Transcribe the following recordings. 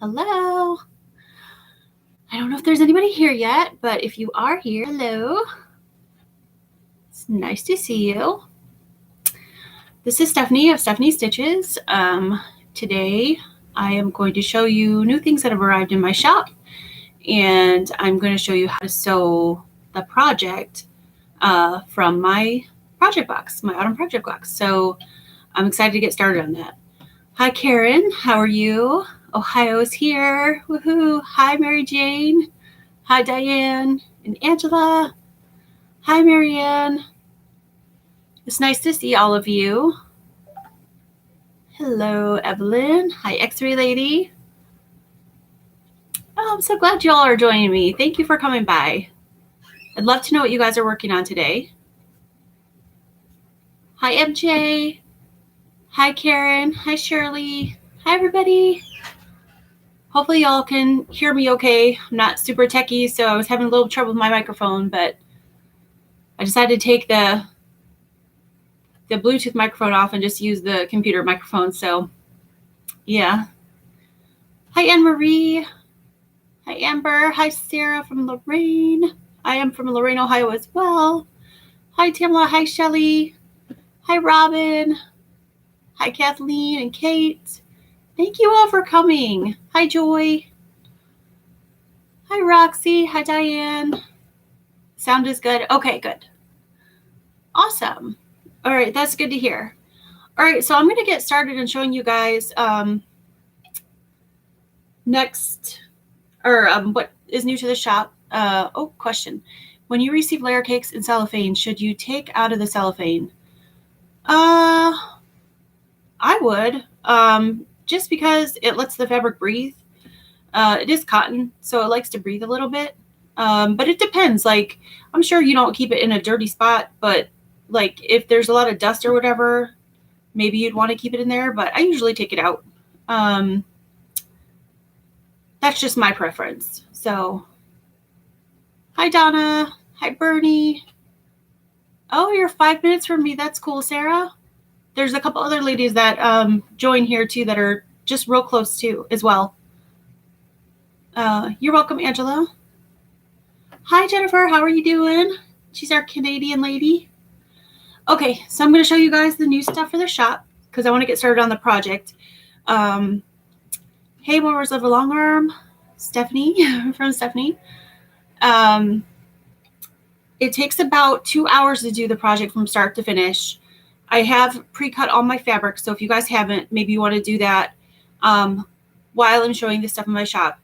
Hello. I don't know if there's anybody here yet, but if you are here, hello. It's nice to see you. This is Stephanie of Stephanie Stitches. Today I am going to show you new things that have arrived in my shop, and I'm going to show you how to sew the project from my project box, my autumn project box. So I'm excited to get started on that. Hi, Karen. How are you? Ohio is here. Woohoo. Hi, Mary Jane. Hi, Diane and Angela. Hi, Marianne. It's nice to see all of you. Hello, Evelyn. Hi, X-Ray Lady. Oh, I'm so glad you all are joining me. Thank you for coming by. I'd love to know what you guys are working on today. Hi, MJ. Hi, Karen. Hi, Shirley. Hi, everybody. Hopefully y'all can hear me okay. I'm not super techie, so I was having a little trouble with my microphone, but I decided to take the Bluetooth microphone off and just use the computer microphone. So yeah. Hi, Anne-Marie. Hi, Amber. Hi, Sarah from Lorraine. I am from Lorraine, Ohio as well. Hi, Tamla. Hi, Shelly. Hi, Robin. Hi, Kathleen and Kate. Thank you all for coming. Hi, Joy. Hi, Roxy. Hi, Diane. Sound is good. Okay, good. Awesome. All right, that's good to hear. All right, so I'm going to get started in showing you guys what is new to the shop. Question. When you receive layer cakes in cellophane, should you take out of the cellophane? I would, just because it lets the fabric breathe. It is cotton, so it likes to breathe a little bit. But it depends. Like, I'm sure you don't keep it in a dirty spot, but like if there's a lot of dust or whatever, maybe you'd want to keep it in there, but I usually take it out. That's just my preference. So, hi, Donna. Hi, Bernie. Oh, you're 5 minutes from me. That's cool, Sarah. There's a couple other ladies that join here too that are just real close too as well. You're welcome, Angela. Hi, Jennifer. How are you doing? She's our Canadian lady. Okay, so I'm going to show you guys the new stuff for the shop because I want to get started on the project. Hey, Warriors of a Long Arm, Stephanie from Stephanie. It takes about 2 hours to do the project from start to finish. I have pre-cut all my fabric, so if you guys haven't, maybe you want to do that while I'm showing this stuff in my shop.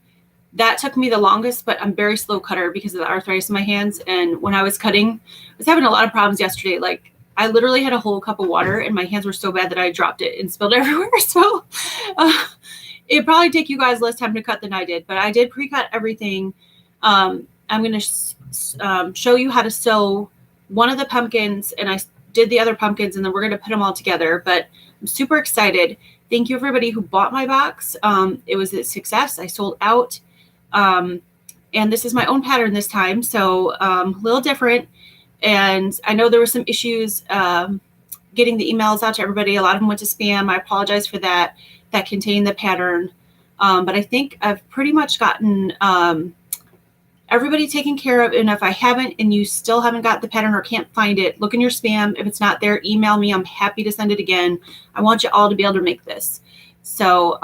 That took me the longest, but I'm a very slow cutter because of the arthritis in my hands. And when I was cutting, I was having a lot of problems yesterday. Like, I literally had a whole cup of water and my hands were so bad that I dropped it and spilled everywhere. So it'd probably take you guys less time to cut than I did, but I did pre-cut everything. I'm going to show you how to sew one of the pumpkins, and I did the other pumpkins, and then we're going to put them all together. But I'm super excited. Thank you everybody who bought my box. It was a success. I sold out. And this is my own pattern this time, so a little different. And I know there were some issues getting the emails out to everybody. A lot of them went to spam. I apologize for that. That contained the pattern. But I think I've pretty much gotten everybody taken care of. And if I haven't, and you still haven't got the pattern or can't find it, look in your spam. If it's not there, email me. I'm happy to send it again. I want you all to be able to make this. So,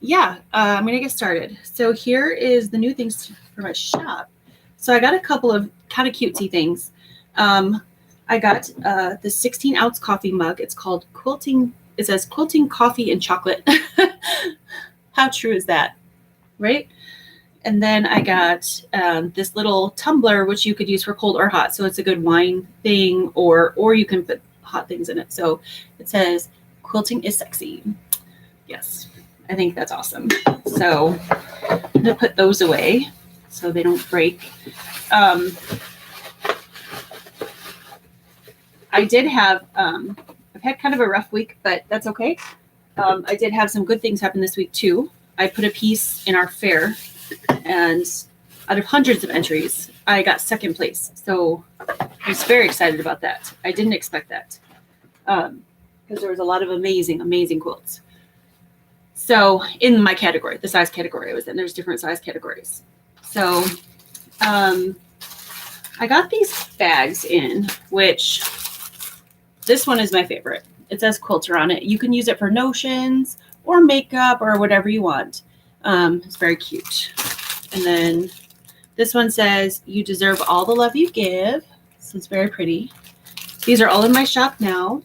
yeah, I'm going to get started. So here is the new things for my shop. So I got a couple of kind of cutesy things. I got the 16-ounce coffee mug. It's called Quilting. It says Quilting Coffee and Chocolate. How true is that, right? And then I got this little tumbler, which you could use for cold or hot. So it's a good wine thing, or you can put hot things in it. So it says quilting is sexy. Yes. I think that's awesome. So I'm going to put those away so they don't break. I did have, I've had kind of a rough week, but that's okay. I did have some good things happen this week too. I put a piece in our fair, and out of hundreds of entries, I got second place. So I was very excited about that. I didn't expect that because there was a lot of amazing, amazing quilts. So in my category, the size category I was in, there's different size categories. So I got these bags in, which this one is my favorite. It says quilter on it. You can use it for notions or makeup or whatever you want. It's very cute. And then this one says, you deserve all the love you give. So it's very pretty. These are all in my shop now.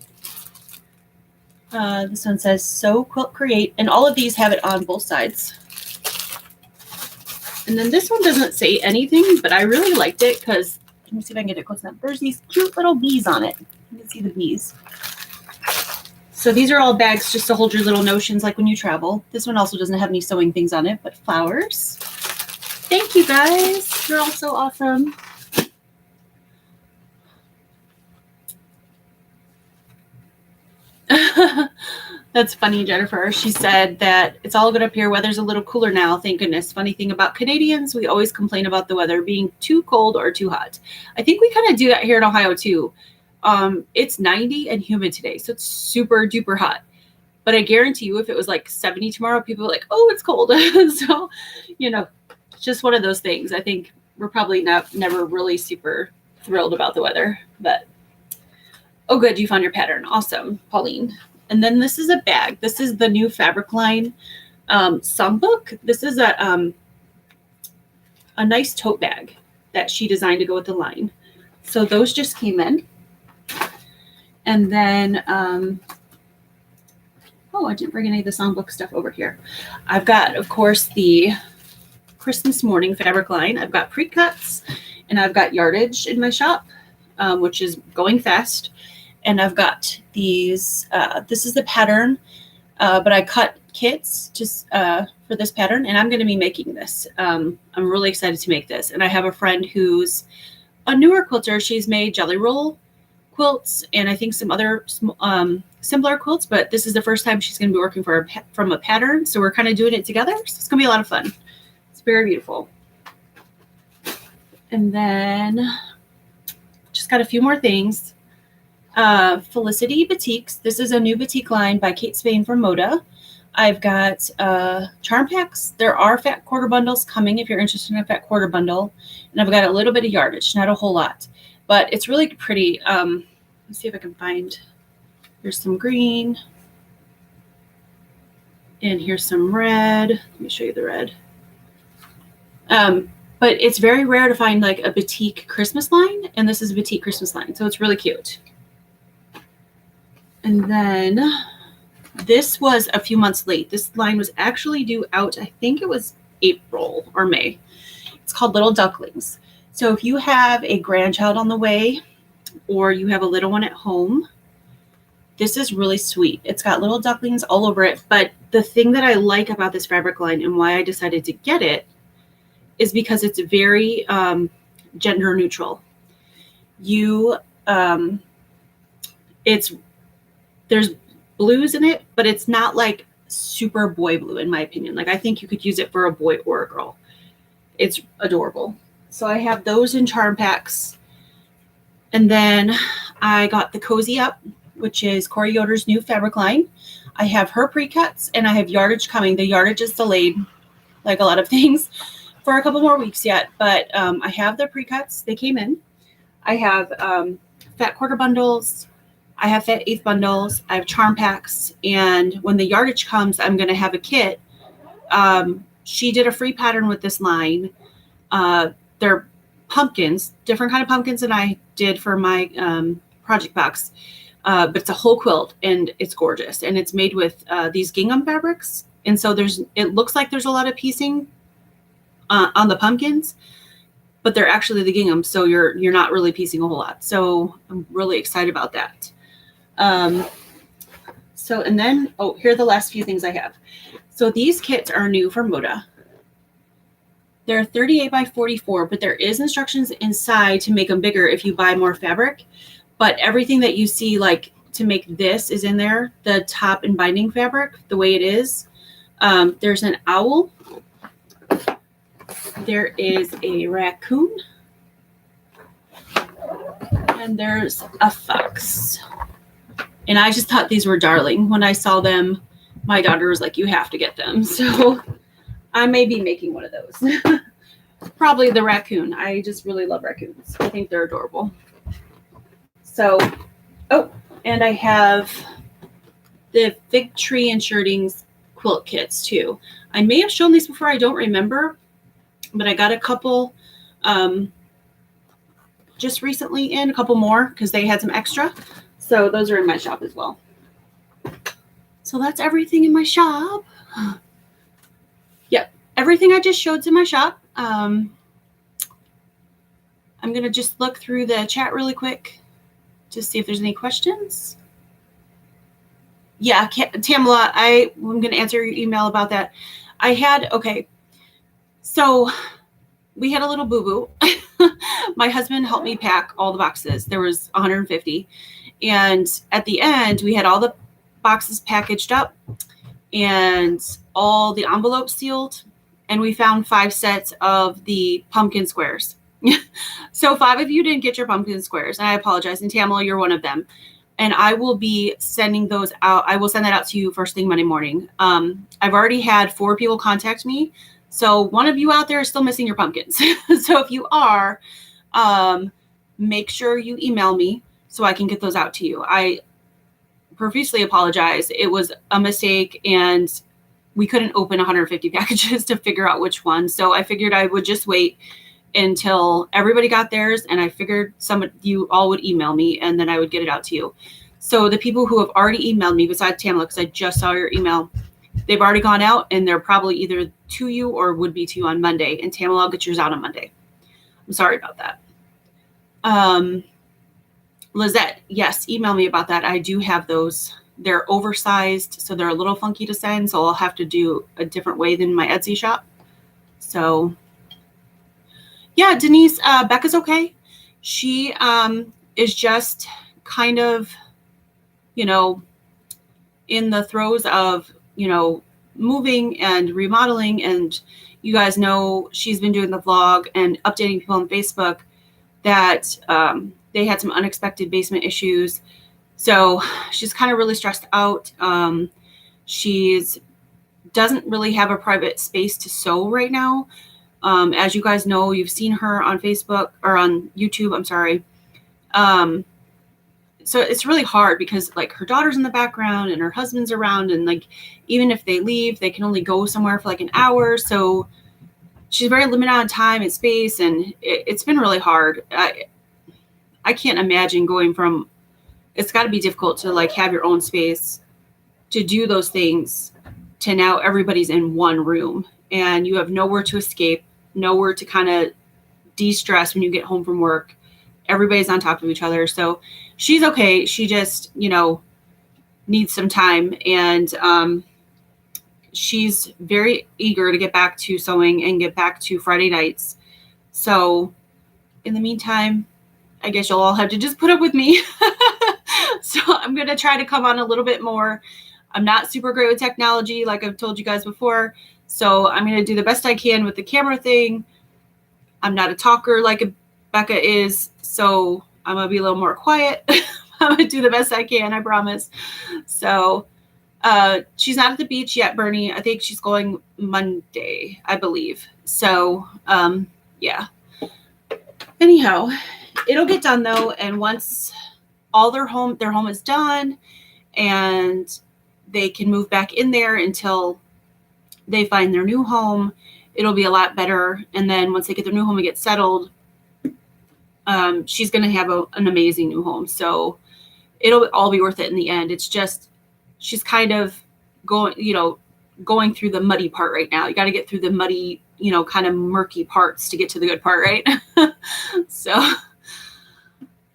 This one says, sew, quilt, create. And all of these have it on both sides. And then this one doesn't say anything, but I really liked it because, let me see if I can get it close enough. There's these cute little bees on it. You can see the bees. So these are all bags just to hold your little notions like when you travel. This one also doesn't have any sewing things on it, but flowers. Thank you guys. You're all so awesome. That's funny, Jennifer. She said that it's all good up here. Weather's a little cooler now. Thank goodness. Funny thing about Canadians, we always complain about the weather being too cold or too hot. I think we kind of do that here in Ohio too. It's 90 and humid today, so it's super duper hot. But I guarantee you, if it was like 70 tomorrow, people are like, oh, it's cold. So, you know, just one of those things. I think we're probably never really super thrilled about the weather, but oh, good. You found your pattern. Awesome, Pauline. And then this is a bag. This is the new fabric line Songbook. This is a nice tote bag that she designed to go with the line. So those just came in. And then, oh, I didn't bring any of the Songbook stuff over here. I've got, of course, the Christmas morning fabric line. I've got pre-cuts and I've got yardage in my shop, which is going fast. And I've got these, this is the pattern, but I cut kits just for this pattern, and I'm going to be making this. I'm really excited to make this. And I have a friend who's a newer quilter. She's made jelly roll quilts and I think some other simpler quilts, but this is the first time she's going to be working from a pattern. So we're kind of doing it together. So it's going to be a lot of fun. It's very beautiful. And then just got a few more things. Felicity Boutiques. This is a new boutique line by Kate Spain from Moda. I've got charm packs. There are fat quarter bundles coming if you're interested in a fat quarter bundle. And I've got a little bit of yardage, not a whole lot, but it's really pretty. Let's see if I can find, here's some green and here's some red. Let me show you the red. But it's very rare to find like a boutique Christmas line, and this is a boutique Christmas line. So it's really cute. And then this was a few months late. This line was actually due out, I think it was April or May. It's called Little Ducklings. So if you have a grandchild on the way or you have a little one at home, this is really sweet. It's got little ducklings all over it. But the thing that I like about this fabric line and why I decided to get it is because it's very gender neutral. There's blues in it, but it's not like super boy blue in my opinion. Like I think you could use it for a boy or a girl. It's adorable. So I have those in charm packs. And then I got the Cozy Up, which is Corey Yoder's new fabric line. I have her pre-cuts and I have yardage coming. The yardage is delayed, like a lot of things, for a couple more weeks yet. But I have the pre-cuts. They came in. I have fat quarter bundles. I have fat eighth bundles. I have charm packs. And when the yardage comes, I'm going to have a kit. She did a free pattern with this line. They're pumpkins, different kind of pumpkins than I did for my project box. But it's a whole quilt and it's gorgeous. And it's made with these gingham fabrics. And so it looks like there's a lot of piecing on the pumpkins, but they're actually the gingham. So you're not really piecing a whole lot. So I'm really excited about that. And then, here are the last few things I have. So these kits are new from Moda. They're 38 by 44, but there is instructions inside to make them bigger if you buy more fabric. But everything that you see, like to make this, is in there. The top and binding fabric, the way it is. There's an owl. There is a raccoon. And there's a fox. And I just thought these were darling when I saw them my daughter was like, you have to get them. So I may be making one of those. Probably the raccoon. I just really love raccoons. I think they're adorable. So, oh, and I have the fig tree and shirtings quilt kits too. I may have shown these before. I don't remember, but I got a couple just recently a couple more because they had some extra. So those are in my shop as well. So that's everything in my shop. Yep, everything I just showed's in my shop. I'm going to just look through the chat really quick to see if there's any questions. Yeah, Tamala, I'm going to answer your email about that. Okay, so we had a little boo-boo. My husband helped me pack all the boxes. There was 150. And at the end, we had all the boxes packaged up and all the envelopes sealed. And we found 5 sets of the pumpkin squares. So 5 of you didn't get your pumpkin squares. And I apologize. And Tamala, you're one of them. And I will be sending those out. I will send that out to you first thing Monday morning. I've already had 4 people contact me. So one of you out there is still missing your pumpkins. So if you are, make sure you email me so I can get those out to you. I profusely apologize. It was a mistake and we couldn't open 150 packages to figure out which one. So I figured I would just wait until everybody got theirs, and I figured some of you all would email me and then I would get it out to you. So the people who have already emailed me, besides Tamala, because I just saw your email, they've already gone out and they're probably either to you or would be to you on Monday. And Tamala, I'll get yours out on Monday. I'm sorry about that. Lizette, yes, email me about that. I do have those. They're oversized, so they're a little funky to send, so I'll have to do a different way than my Etsy shop. So yeah, Denise, Becca's okay. She is just kind of, in the throes of, moving and remodeling. And you guys know she's been doing the vlog and updating people on Facebook that they had some unexpected basement issues. So she's kind of really stressed out. She's doesn't really have a private space to sew right now. As you guys know, you've seen her on Facebook or on YouTube. I'm sorry. So it's really hard because like her daughter's in the background and her husband's around, and like even if they leave, they can only go somewhere for like an hour. So she's very limited on time and space, and it's been really hard. I can't imagine going from. It's got to be difficult to like have your own space to do those things to now everybody's in one room and you have nowhere to escape, nowhere to kind of de-stress when you get home from work. Everybody's on top of each other. So she's okay. She just, needs some time. And she's very eager to get back to sewing and get back to Friday nights. So in the meantime, I guess you'll all have to just put up with me. So I'm going to try to come on a little bit more. I'm not super great with technology, like I've told you guys before. So I'm going to do the best I can with the camera thing. I'm not a talker like Becca is, so I'm going to be a little more quiet. I'm going to do the best I can, I promise. So she's not at the beach yet, Bernie. I think she's going Monday, I believe. So yeah. Anyhow, it'll get done though. And once all their home is done and they can move back in there until they find their new home, it'll be a lot better. And then once they get their new home and get settled, she's going to have an amazing new home. So it'll all be worth it in the end. It's just, she's kind of going through the muddy part right now. You got to get through the muddy, kind of murky parts to get to the good part, right? So,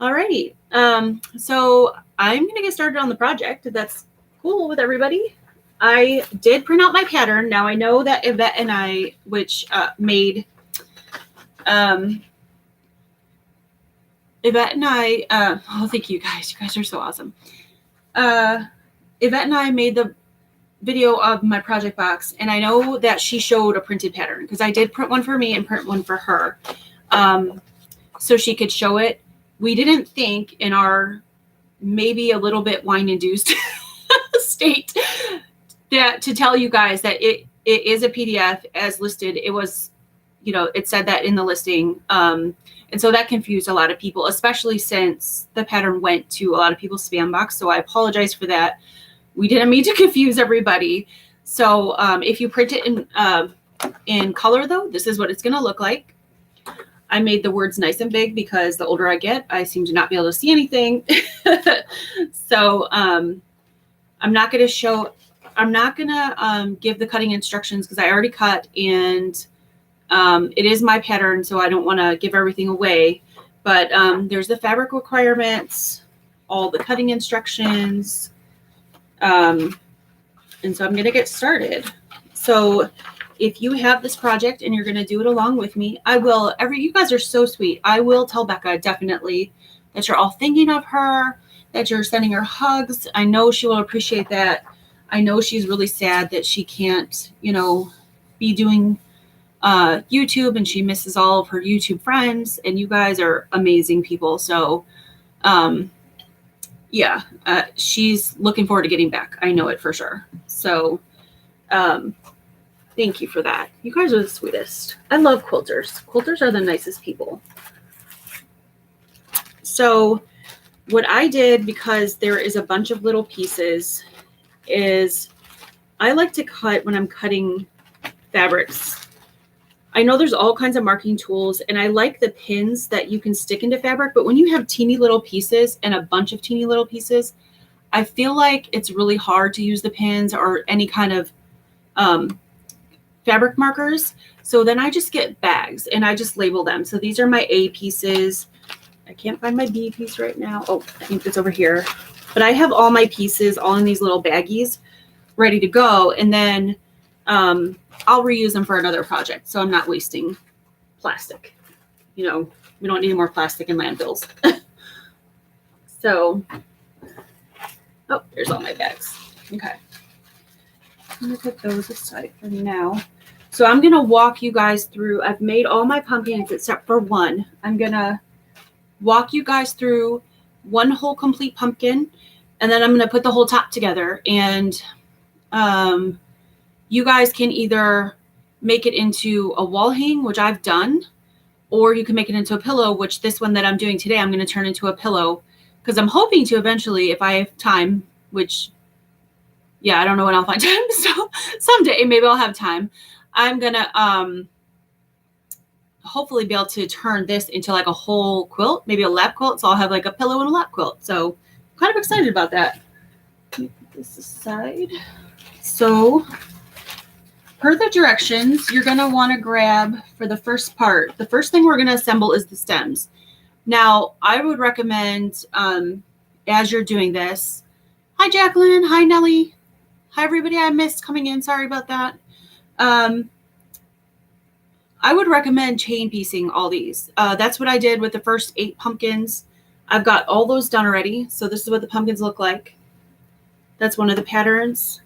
alrighty. So I'm going to get started on the project. If that's cool with everybody. I did print out my pattern. Now I know that Yvette and I, which made, Yvette and I, oh, thank you guys. You guys are so awesome. Yvette and I made the video of my project box, and I know that she showed a printed pattern because I did print one for me and print one for her, so she could show it. We didn't think in our maybe a little bit wine-induced state that to tell you guys that it is a PDF as listed. It was, you know, it said that in the listing. And so that confused a lot of people, especially since the pattern went to a lot of people's spam box. So I apologize for that. We didn't mean to confuse everybody. So if you print it in color, though, this is what it's going to look like. I made the words nice and big because the older I get, I seem to not be able to see anything. So I'm not going to give the cutting instructions because I already cut, and it is my pattern, so I don't want to give everything away. But there's the fabric requirements, all the cutting instructions. And so I'm going to get started. So if you have this project and you're going to do it along with me, you guys are so sweet. I will tell Becca definitely that you're all thinking of her, that you're sending her hugs. I know she will appreciate that. I know she's really sad that she can't, you know, be doing YouTube, and she misses all of her YouTube friends, and you guys are amazing people. So, yeah, she's looking forward to getting back. I know it for sure. So, thank you for that. You guys are the sweetest. I love quilters. Quilters are the nicest people. So what I did, because there is a bunch of little pieces, is I like to cut when I'm cutting fabrics. I know there's all kinds of marking tools, and I like the pins that you can stick into fabric, but when you have teeny little pieces and a bunch of teeny little pieces, I feel like it's really hard to use the pins or any kind of fabric markers. So then I just get bags and I just label them. So these are my A pieces. I can't find my B piece right now. Oh, I think it's over here. But I have all my pieces all in these little baggies ready to go. And then I'll reuse them for another project, so I'm not wasting plastic. You know, we don't need more plastic in landfills. So, oh, there's all my bags. Okay. I'm going to put those aside for now. So I'm going to walk you guys through. I've made all my pumpkins except for one. I'm going to walk you guys through one whole complete pumpkin, and then I'm going to put the whole top together. And you guys can either make it into a wall hang, which I've done, or you can make it into a pillow, which this one that I'm doing today, I'm going to turn into a pillow, because I'm hoping to eventually, if I have time, which, yeah, I don't know when I'll find time. So someday maybe I'll have time. I'm going to hopefully be able to turn this into like a whole quilt, maybe a lap quilt. So I'll have like a pillow and a lap quilt. So I'm kind of excited about that. Let me put this aside. So per the directions, you're going to want to grab for the first part. The first thing we're going to assemble is the stems. Now, I would recommend, as you're doing this, hi, Jacqueline. Hi, Nellie. Hi, everybody I missed coming in. Sorry about that. I would recommend chain piecing all these. That's what I did with the first 8 pumpkins. I've got all those done already. So this is what the pumpkins look like. That's one of the patterns.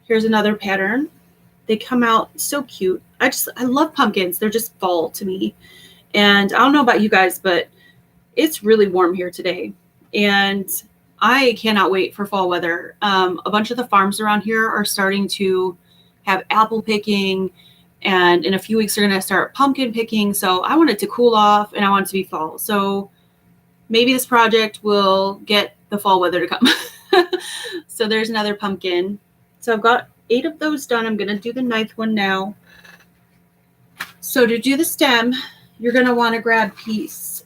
Here's another pattern. They come out so cute. I love pumpkins. They're just fall to me. And I don't know about you guys, but it's really warm here today. And I cannot wait for fall weather. A bunch of the farms around here are starting to have apple picking. And in a few weeks, they're going to start pumpkin picking. So I want it to cool off and I want it to be fall. So maybe this project will get the fall weather to come. So there's another pumpkin. So I've got 8 of those done. I'm going to do the 9th one now. So to do the stem, you're going to want to grab piece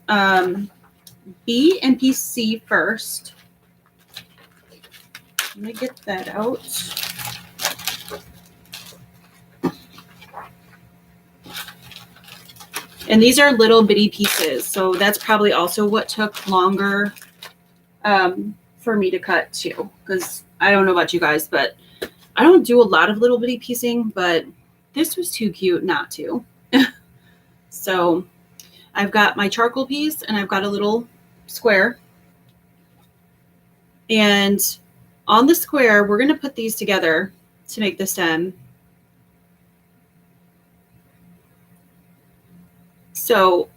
B and piece C first. Let me get that out. And these are little bitty pieces. So that's probably also what took longer for me to cut too. Because I don't know about you guys, but I don't do a lot of little bitty piecing, but this was too cute not to. So I've got my charcoal piece and I've got a little square. And on the square, we're going to put these together to make the stem. So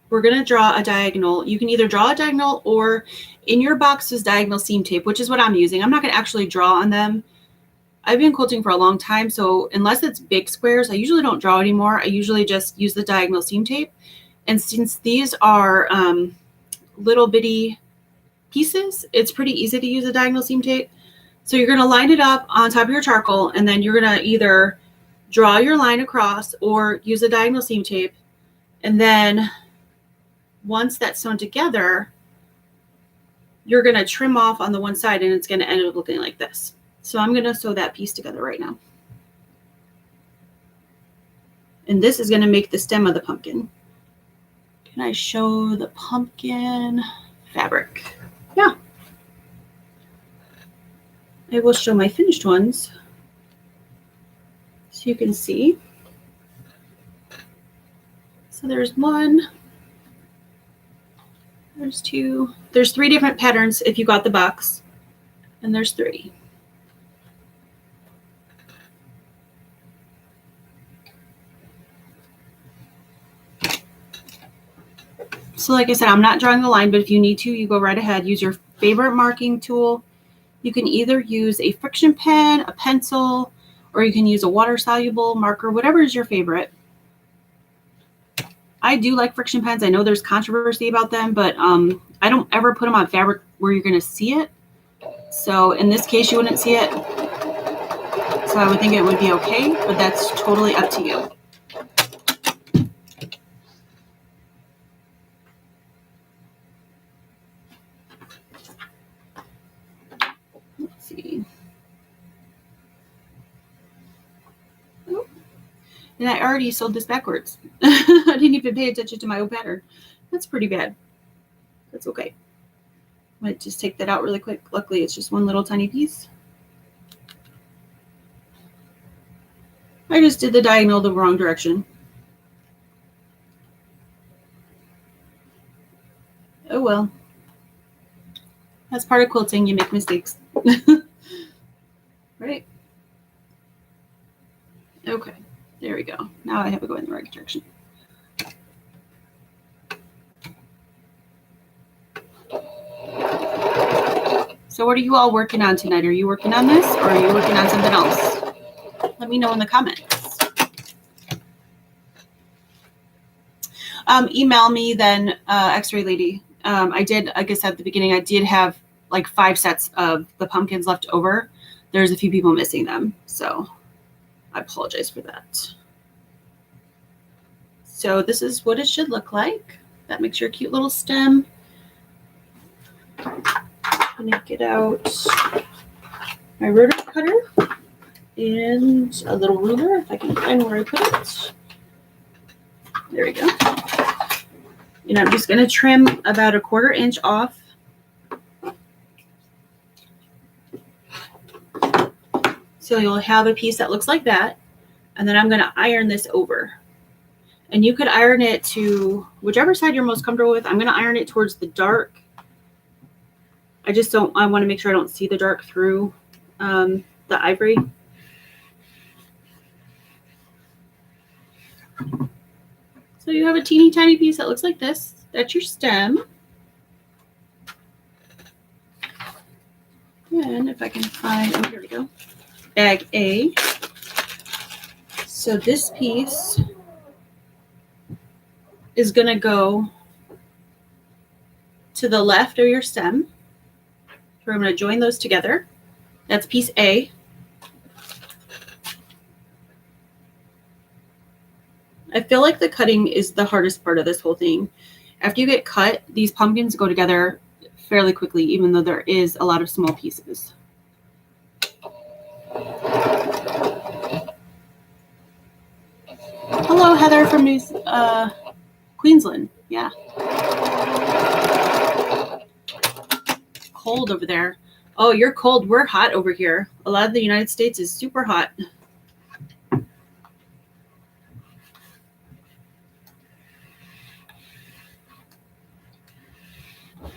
we're going to draw a diagonal. You can either draw a diagonal, or In your box is diagonal seam tape, which is what I'm using. I'm not going to actually draw on them. I've been quilting for a long time, so unless it's big squares, I usually don't draw anymore. I usually just use the diagonal seam tape. And since these are little bitty pieces, it's pretty easy to use a diagonal seam tape. So you're going to line it up on top of your charcoal, and then you're going to either draw your line across or use a diagonal seam tape. And then once that's sewn together, you're going to trim off on the one side, and it's going to end up looking like this. So I'm going to sew that piece together right now. And this is going to make the stem of the pumpkin. Can I show the pumpkin fabric? Yeah. I will show my finished ones so you can see. So there's one, there's two, there's 3 different patterns if you got the box, and there's 3. So like I said, I'm not drawing the line, but if you need to, you go right ahead. Use your favorite marking tool. You can either use a friction pen, a pencil, or you can use a water-soluble marker, whatever is your favorite. I do like friction pens. I know there's controversy about them, but I don't ever put them on fabric where you're going to see it. So in this case, you wouldn't see it. So I would think it would be okay, but that's totally up to you. Let's see. Oh. And I already sewed this backwards. I didn't even pay attention to my own pattern. That's pretty bad. That's okay. I might just take that out really quick. Luckily, it's just one little tiny piece. I just did the diagonal the wrong direction. Oh well. That's part of quilting. You make mistakes. Right? Okay. There we go. Now I have to go in the right direction. So what are you all working on tonight? Are you working on this, or are you working on something else? Let me know in the comments. Email me then, X-Ray Lady. I did, like I said at the beginning, I did have like 5 sets of the pumpkins left over. There's a few people missing them, so I apologize for that. So this is what it should look like. That makes your cute little stem. I'm gonna get out my rotor cutter and a little ruler if I can find where I put it. There we go. And I'm just gonna trim about 1/4 inch off. So you'll have a piece that looks like that. And then I'm gonna iron this over. And you could iron it to whichever side you're most comfortable with. I'm gonna iron it towards the dark. I want to make sure I don't see the dark through the ivory. So you have a teeny tiny piece that looks like this. That's your stem. And if I can find, oh, here we go. Bag A. So this piece is going to go to the left of your stem. So I'm going to join those together. That's piece A. I feel like the cutting is the hardest part of this whole thing. After you get cut, these pumpkins go together fairly quickly, even though there is a lot of small pieces. Hello, Heather from Queensland. Yeah. Cold over there. Oh, you're cold. We're hot over here. A lot of the United States is super hot.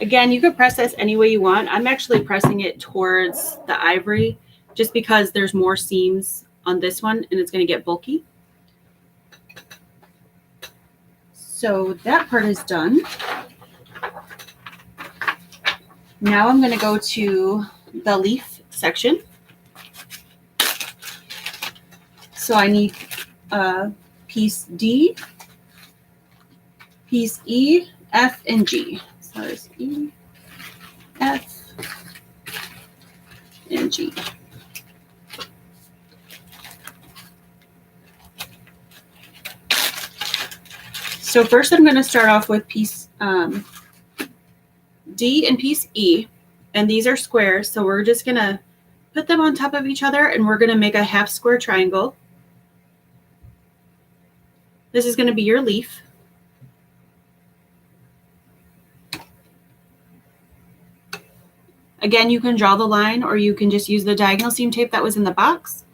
Again, you could press this any way you want. I'm actually pressing it towards the ivory just because there's more seams on this one and it's going to get bulky. So that part is done. Now I'm going to go to the leaf section. So I need piece D, piece E, F, and G. So there's E, F, and G. So first I'm going to start off with piece D and piece E, and these are squares, so we're just going to put them on top of each other, and we're going to make a half square triangle. This is going to be your leaf. Again, you can draw the line, or you can just use the diagonal seam tape that was in the box.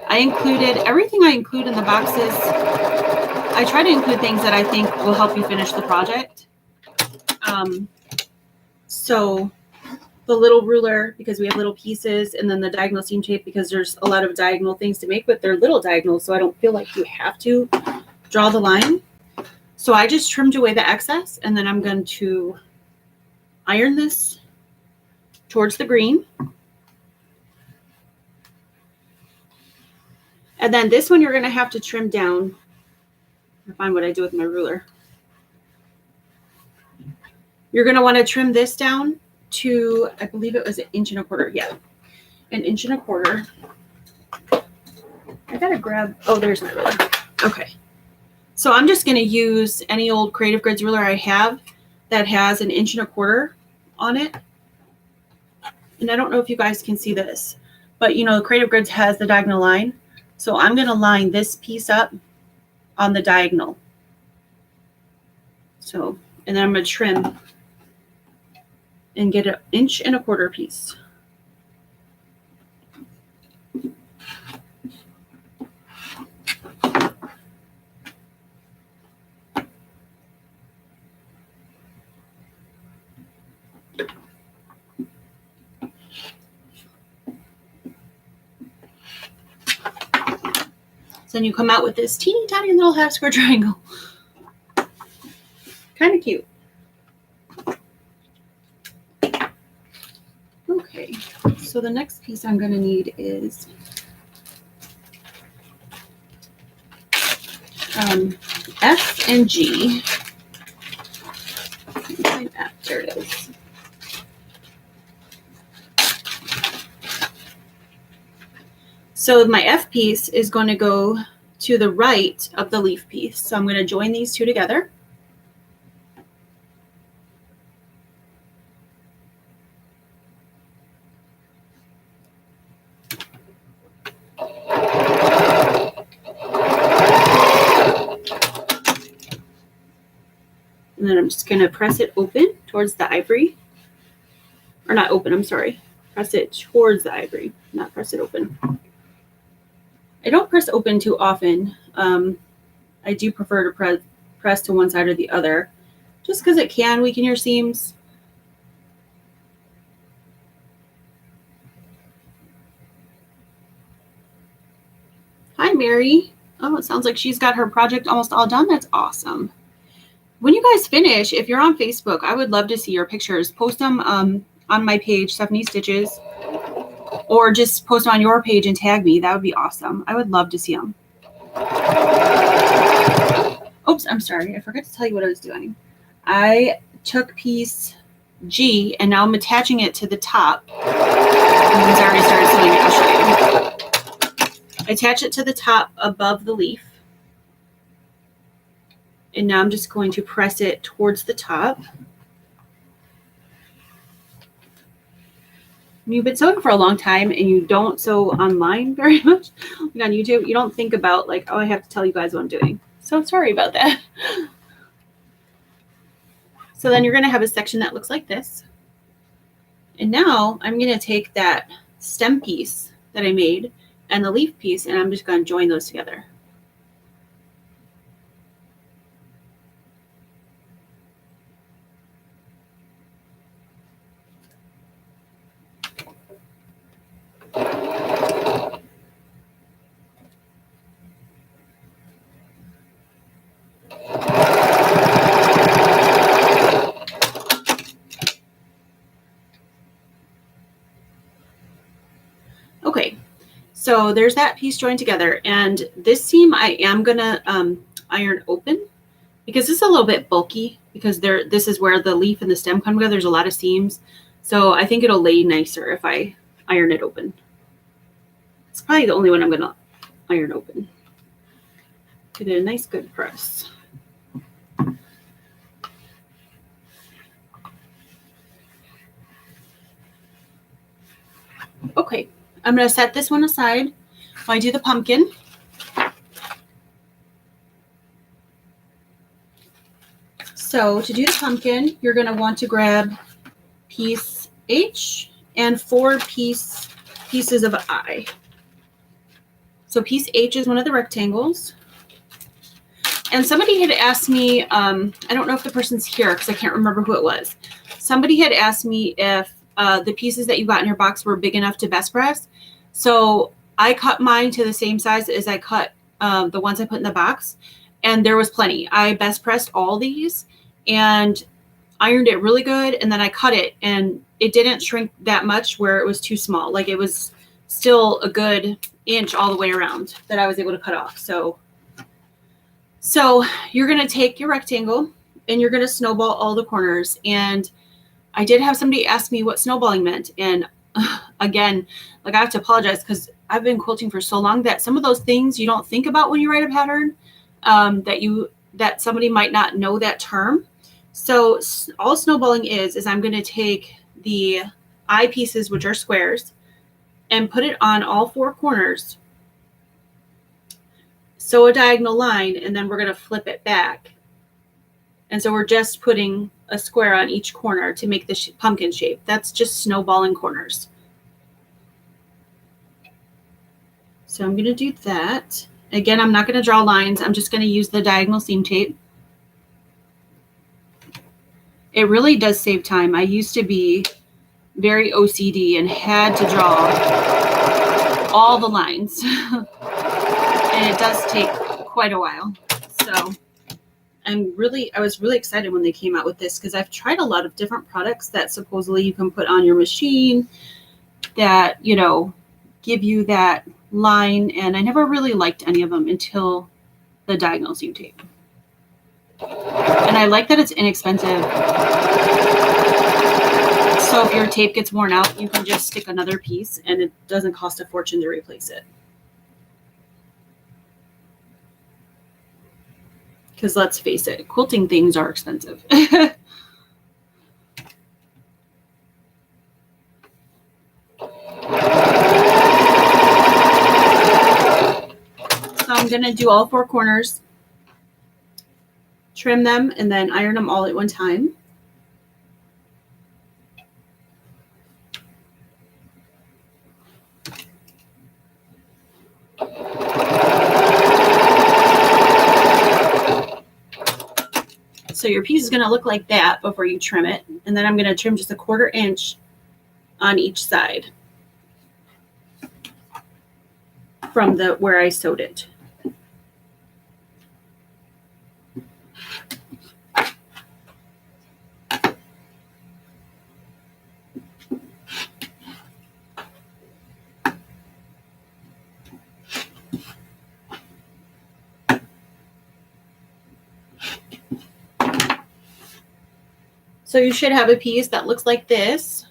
I included everything I include in the boxes. I try to include things that I think will help you finish the project. So the little ruler, because we have little pieces, and then the diagonal seam tape, because there's a lot of diagonal things to make, but they're little diagonals, so I don't feel like you have to draw the line. So I just trimmed away the excess, and then I'm going to iron this towards the green. And then this one you're going to have to trim down. I'll find what I do with my ruler. You're going to want to trim this down to, I believe it was 1 1/4 inches. Yeah, 1 1/4 inches. I got to grab, oh, there's my ruler. Okay. So I'm just going to use any old Creative Grids ruler I have that has 1 1/4 inches on it. And I don't know if you guys can see this, but you know, Creative Grids has the diagonal line. So I'm going to line this piece up on the diagonal. So, and then I'm going to trim and get 1 1/4 inch piece. So then you come out with this teeny tiny little half square triangle. Kind of cute. Okay, so the next piece I'm going to need is F and G. F, there it is. So my F piece is going to go to the right of the leaf piece. So I'm going to join these two together. And then I'm just going to press it open towards the ivory. Or not open, I'm sorry. Press it towards the ivory, not press it open. I don't press open too often. I do prefer to press to one side or the other, just because it can weaken your seams. Hi, Mary. Oh, it sounds like she's got her project almost all done. That's awesome. When you guys finish, if you're on Facebook, I would love to see your pictures. Post them on my page, Stephanie Stitches, or just post them on your page and tag me. That would be awesome. I would love to see them. Oops, I'm sorry. I forgot to tell you what I was doing. I took piece G, and now I'm attaching it to the top. I already started sewing it. I'll show you. Attach it to the top above the leaf. And now I'm just going to press it towards the top. You've been sewing for a long time and you don't sew online very much, like on YouTube, you don't think about like, oh, I have to tell you guys what I'm doing. So sorry about that. So then you're going to have a section that looks like this. And now I'm going to take that stem piece that I made and the leaf piece, and I'm just going to join those together. So there's that piece joined together. And this seam I am going to iron open because it's a little bit bulky because this is where the leaf and the stem come together. There's a lot of seams. So I think it'll lay nicer if I iron it open. It's probably the only one I'm going to iron open. Get it a nice good press. Okay, I'm going to set this one aside while I do the pumpkin. So to do the pumpkin, you're going to want to grab piece H and 4 pieces of I. So piece H is one of the rectangles. And somebody had asked me, I don't know if the person's here because I can't remember who it was. Somebody had asked me if the pieces that you got in your box were big enough to best press. So I cut mine to the same size as I cut the ones I put in the box. And there was plenty. I best pressed all these and ironed it really good. And then I cut it and it didn't shrink that much where it was too small. Like it was still a good inch all the way around that I was able to cut off. So you're going to take your rectangle and you're going to snowball all the corners. And I did have somebody ask me what snowballing meant. And again, like I have to apologize because I've been quilting for so long that some of those things you don't think about when you write a pattern, that somebody might not know that term. So all snowballing is I'm going to take the eye pieces, which are squares, and put it on all 4 corners. Sew a diagonal line, and then we're going to flip it back. And so we're just putting a square on each corner to make the pumpkin shape. That's just snowballing corners. So I'm going to do that. Again, I'm not going to draw lines. I'm just going to use the diagonal seam tape. It really does save time. I used to be very OCD and had to draw all the lines. And it does take quite a while. So I was really excited when they came out with this because I've tried a lot of different products that supposedly you can put on your machine that, you know, give you that line. And I never really liked any of them until the diagonal seam tape. And I like that it's inexpensive. So if your tape gets worn out, you can just stick another piece and it doesn't cost a fortune to replace it. Because let's face it, quilting things are expensive. So I'm going to do all 4 corners, trim them, and then iron them all at one time. So your piece is going to look like that before you trim it. And then I'm going to trim just a 1/4 inch on each side from where I sewed it. So you should have a piece that looks like this.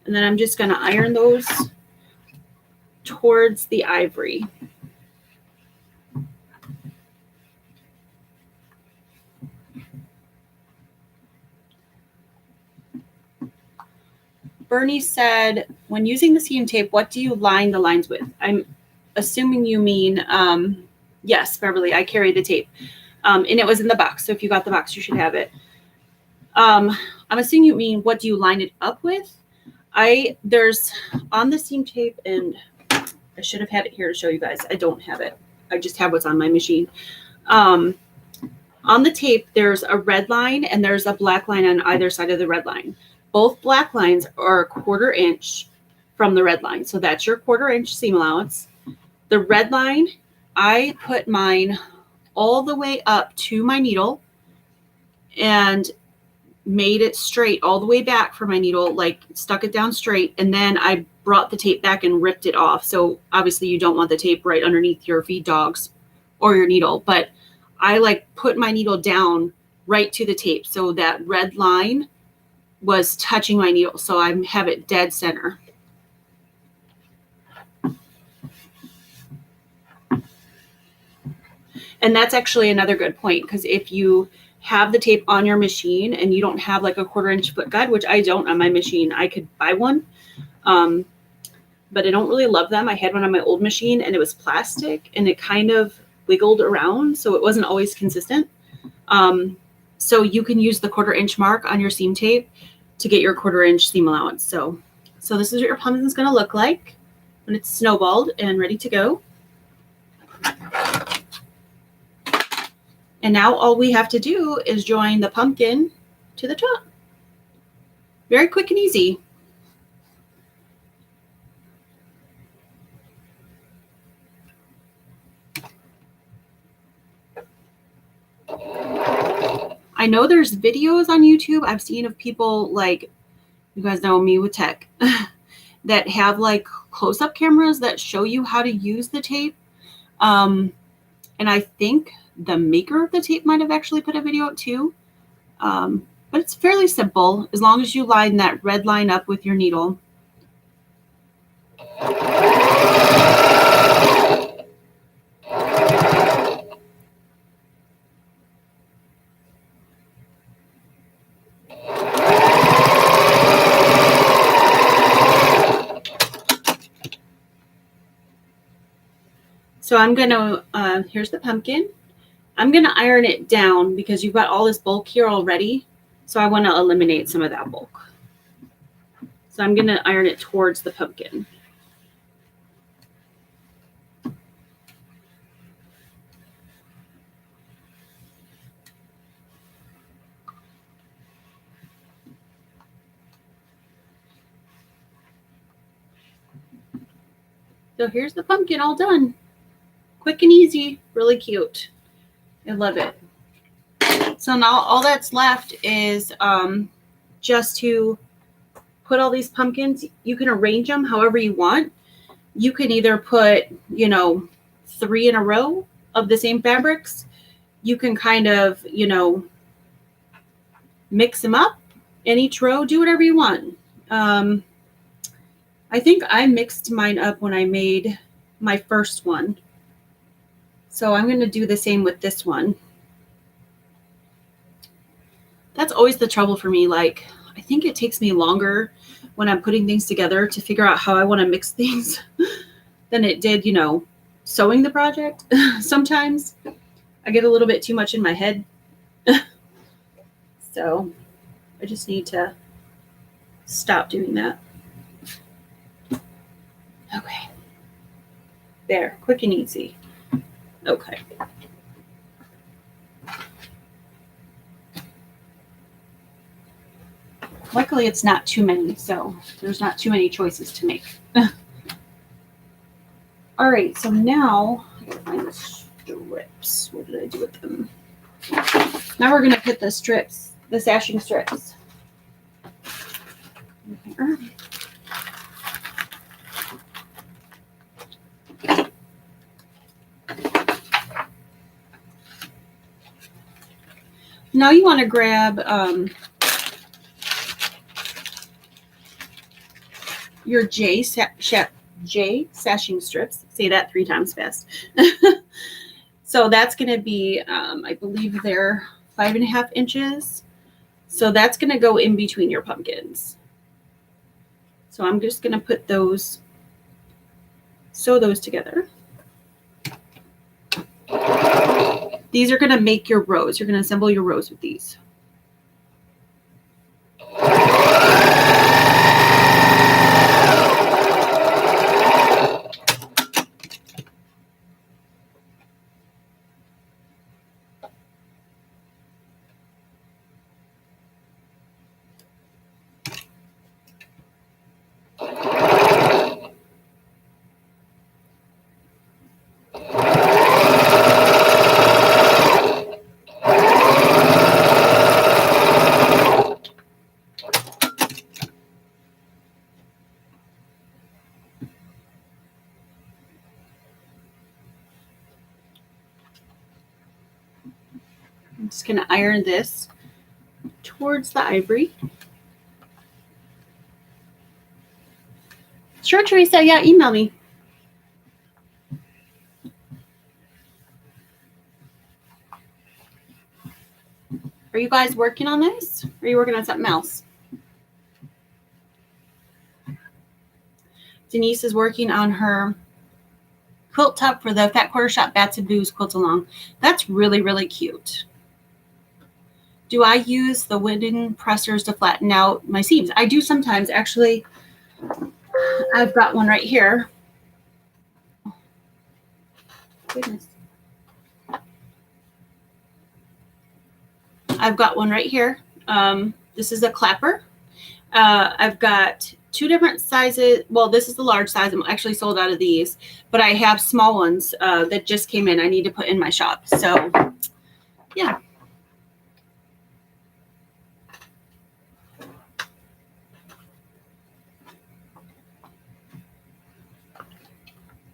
And then I'm just going to iron those towards the ivory. Bernie said, when using the seam tape, what do you line the lines with? I'm assuming you mean, yes, Beverly, I carry the tape. And it was in the box. So if you got the box, you should have it. I'm assuming you mean, what do you line it up with? There's on the seam tape, and I should have had it here to show you guys. I don't have it. I just have what's on my machine. On the tape, there's a red line and there's a black line on either side of the red line. Both black lines are 1/4 inch from the red line. So that's your 1/4 inch seam allowance. The red line, I put mine all the way up to my needle and made it straight all the way back for my needle, like stuck it down straight. And then I brought the tape back and ripped it off. So obviously you don't want the tape right underneath your feed dogs or your needle, but I like put my needle down right to the tape. So that red line was touching my needle. So I have it dead center. And that's actually another good point, because if you have the tape on your machine and you don't have like a 1/4 inch foot guide, which I don't on my machine, I could buy one. But I don't really love them. I had one on my old machine and it was plastic and it kind of wiggled around, so it wasn't always consistent. So you can use the 1/4 inch mark on your seam tape to get your 1/4 inch seam allowance. So this is what your pumpkin is going to look like when it's snowballed and ready to go. And now all we have to do is join the pumpkin to the top. Very quick and easy. I know there's videos on YouTube I've seen of people, like, you guys know me with tech, that have like close-up cameras that show you how to use the tape. And I think the maker of the tape might have actually put a video out too. But it's fairly simple as long as you line that red line up with your needle. So I'm going to, here's the pumpkin. I'm going to iron it down because you've got all this bulk here already. So I want to eliminate some of that bulk. So I'm going to iron it towards the pumpkin. So here's the pumpkin all done. Quick and easy, really cute. I love it. So now all that's left is just to put all these pumpkins. You can arrange them however you want. You can either put, 3 in a row of the same fabrics. You can kind of, mix them up in each row. Do whatever you want. I think I mixed mine up when I made my first one. So I'm going to do the same with this one. That's always the trouble for me. Like, I think it takes me longer when I'm putting things together to figure out how I want to mix things than it did, sewing the project. Sometimes I get a little bit too much in my head. So I just need to stop doing that. Okay. There, quick and easy. Okay. Luckily, it's not too many, so there's not too many choices to make. All right, so now I gotta find the strips. What did I do with them? Now we're gonna put the strips, the sashing strips. Here. Now you want to grab your J sashing strips. Say that 3 times fast. So that's going to be, I believe they're 5.5 inches. So that's going to go in between your pumpkins. So I'm just going to put those, sew those together. These are going to make your rows. You're going to assemble your rows with these. I'm just going to iron this towards the ivory. Sure, Teresa. Yeah, email me. Are you guys working on this? Or are you working on something else? Denise is working on her quilt top for the Fat Quarter Shop Bats and Booze quilt along. That's really, really cute. Do I use the wooden pressers to flatten out my seams? I do sometimes, actually. I've got one right here. Goodness. I've got one right here. This is a clapper. I've got two different sizes. Well, this is the large size. I'm actually sold out of these, but I have small ones that just came in. I need to put in my shop. So, yeah.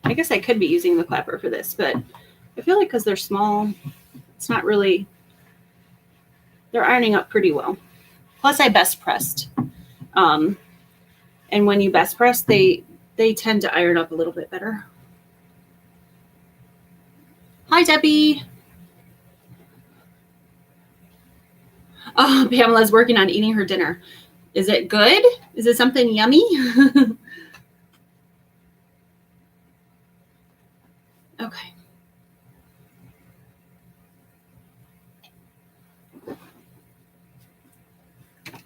I guess I could be using the clapper for this, but I feel like because they're small, it's not really, they're ironing up pretty well. Plus I best pressed. And when you best press, they tend to iron up a little bit better. Hi, Debbie. Oh, Pamela's working on eating her dinner. Is it good? Is it something yummy? Okay.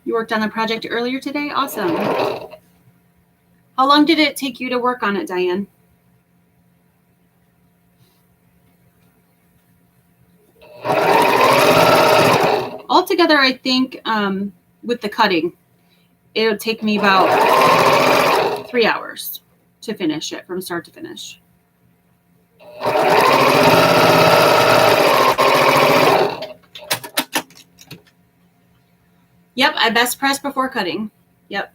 You worked on the project earlier today? Awesome. How long did it take you to work on it, Diane? Altogether, I think with the cutting, it'll take me about 3 hours to finish it from start to finish. Yep, I best press before cutting. Yep.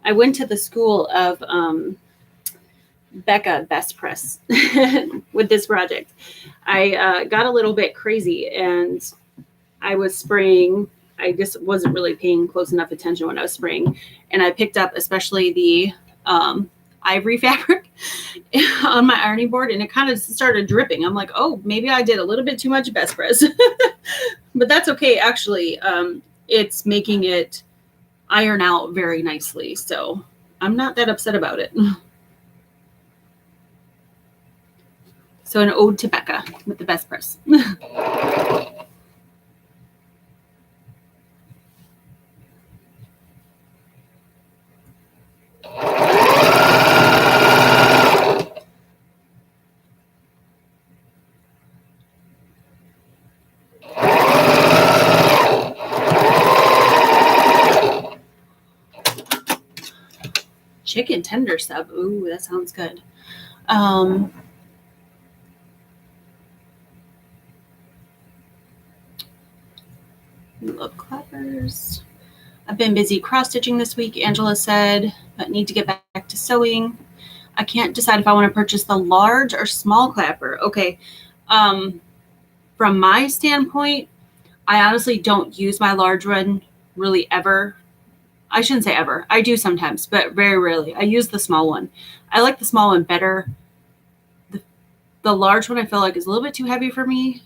I went to the school of Becca Best Press with this project. I got a little bit crazy and I was spraying. I just wasn't really paying close enough attention when I was spraying. And I picked up especially the ivory fabric on my ironing board and it kind of started dripping. I'm like, oh, maybe I did a little bit too much best press. But that's okay. Actually, it's making it iron out very nicely. So I'm not that upset about it. So an ode to Becca with the best press. Chicken tender sub. Ooh, that sounds good. Love clappers. I've been busy cross-stitching this week, Angela said, but need to get back to sewing. I can't decide if I want to purchase the large or small clapper. Okay. From my standpoint, I honestly don't use my large one really ever. I shouldn't say ever. I do sometimes, but very rarely. I use the small one. I like the small one better. The large one I feel like is a little bit too heavy for me.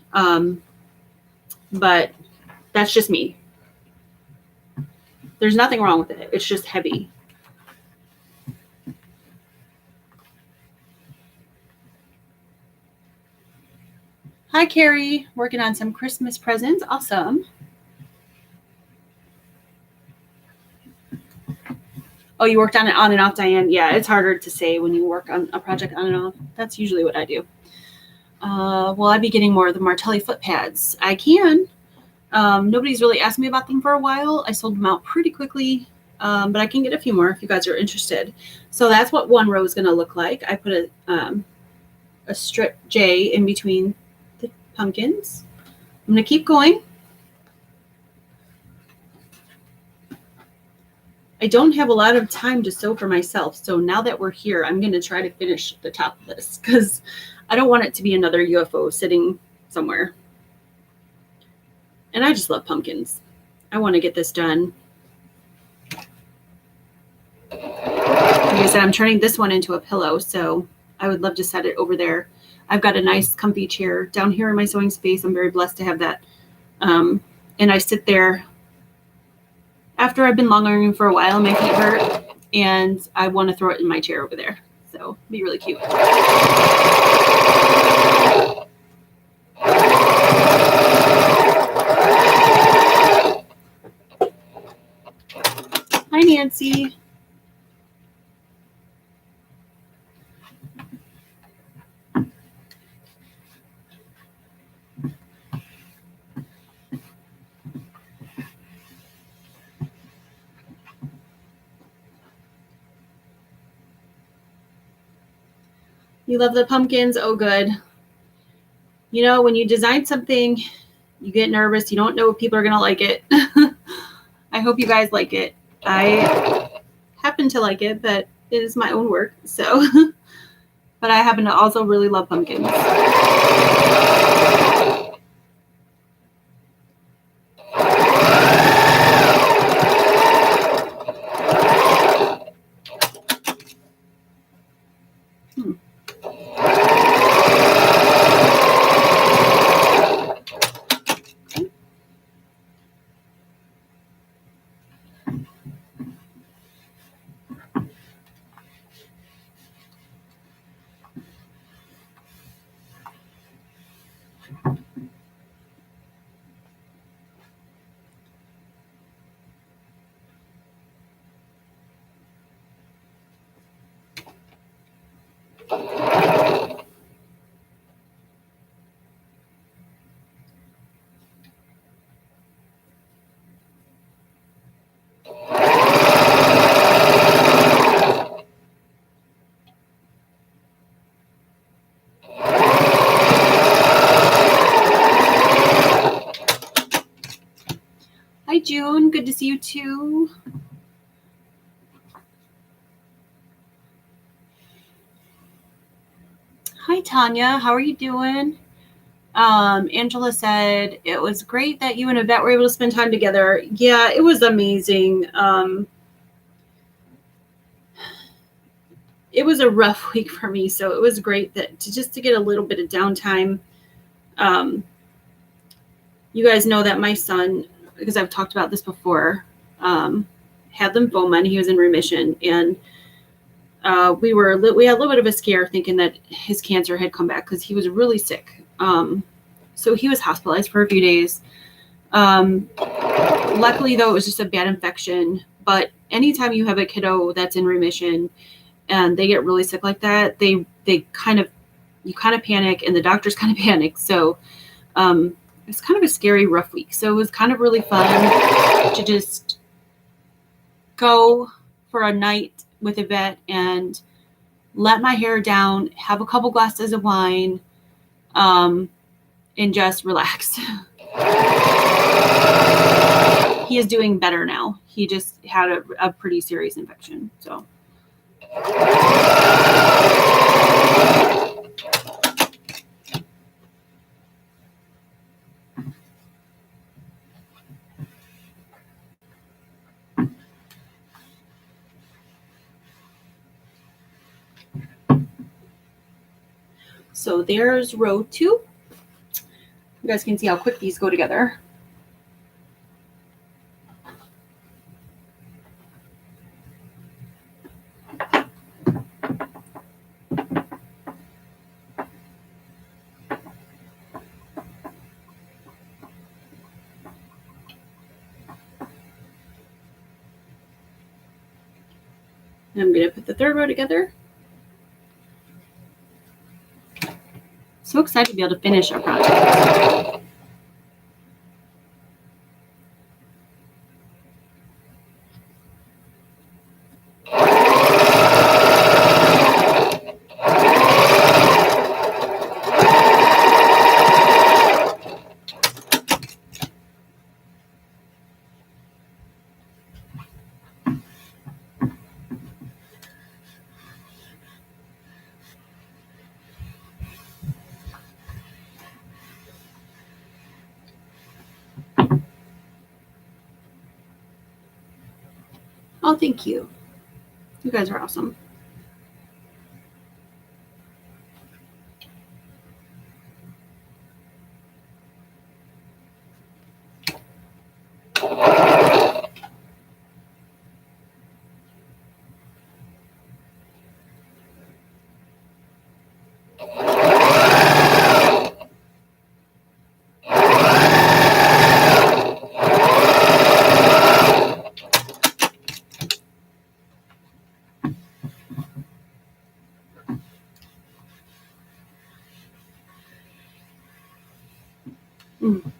But that's just me. There's nothing wrong with it. It's just heavy. Hi, Carrie. Working on some Christmas presents. Awesome. Oh, you worked on it on and off, Diane? Yeah, it's harder to say when you work on a project on and off. That's usually what I do. Will I be getting more of the Martelli foot pads? I can. Nobody's really asked me about them for a while. I sold them out pretty quickly, but I can get a few more if you guys are interested. So that's what one row is going to look like. I put a strip J in between the pumpkins. I'm going to keep going. I don't have a lot of time to sew for myself. So now that we're here, I'm going to try to finish the top of this because I don't want it to be another UFO sitting somewhere. And I just love pumpkins. I want to get this done. Like I said, I'm turning this one into a pillow, so I would love to set it over there. I've got a nice comfy chair down here in my sewing space. I'm very blessed to have that. And I sit there after I've been longing for a while, my feet hurt, and I want to throw it in my chair over there. So it'd be really cute. Hi, Nancy. You love the pumpkins? Oh, good. You know, when you design something, you get nervous. You don't know if people are going to like it. I hope you guys like it. I happen to like it, but it is my own work. So, but I happen to also really love pumpkins. Hi, June. Good to see you too. Hi, Tanya. How are you doing? Angela said it was great that you and Yvette were able to spend time together. Yeah, it was amazing. It was a rough week for me, so it was great that to get a little bit of downtime. You guys know that my son, because I've talked about this before, had lymphoma and he was in remission, and we had a little bit of a scare thinking that his cancer had come back because he was really sick. So he was hospitalized for a few days. Luckily, though, it was just a bad infection. But anytime you have a kiddo that's in remission and they get really sick like that, you kind of panic, and the doctors kind of panic. So it's kind of a scary, rough week. So it was kind of really fun to just go for a night with Yvette and let my hair down, have a couple glasses of wine, and just relax. He is doing better now. He just had a pretty serious infection. So. So there's row 2. You guys can see how quick these go together. And I'm going to put the third row together. So excited to be able to finish our project. Oh, thank you. You guys are awesome. Mm.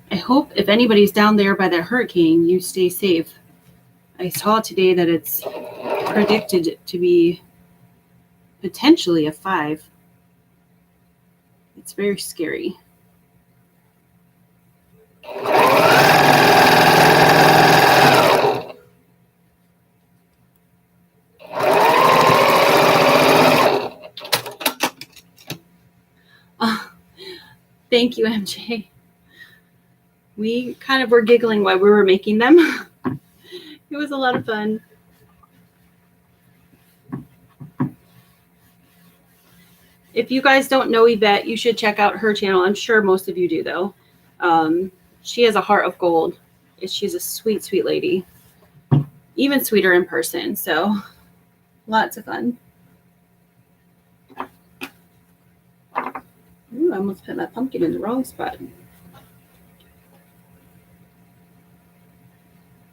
I hope if anybody's down there by the hurricane, you stay safe. I saw today that it's predicted to be potentially a 5. It's very scary. Thank you, MJ. We kind of were giggling while we were making them. It was a lot of fun. If you guys don't know Yvette, you should check out her channel. I'm sure most of you do, though. She has a heart of gold. She's a sweet, sweet lady. Even sweeter in person. So lots of fun. Ooh, I almost put my pumpkin in the wrong spot.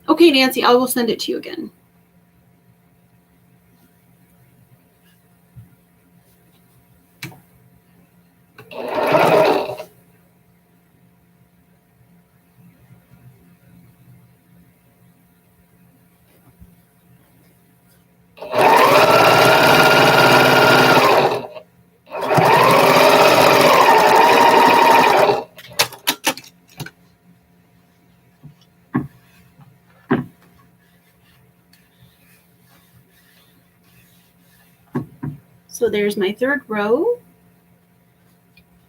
Okay, Nancy, I will send it to you again. So there's my 3rd row.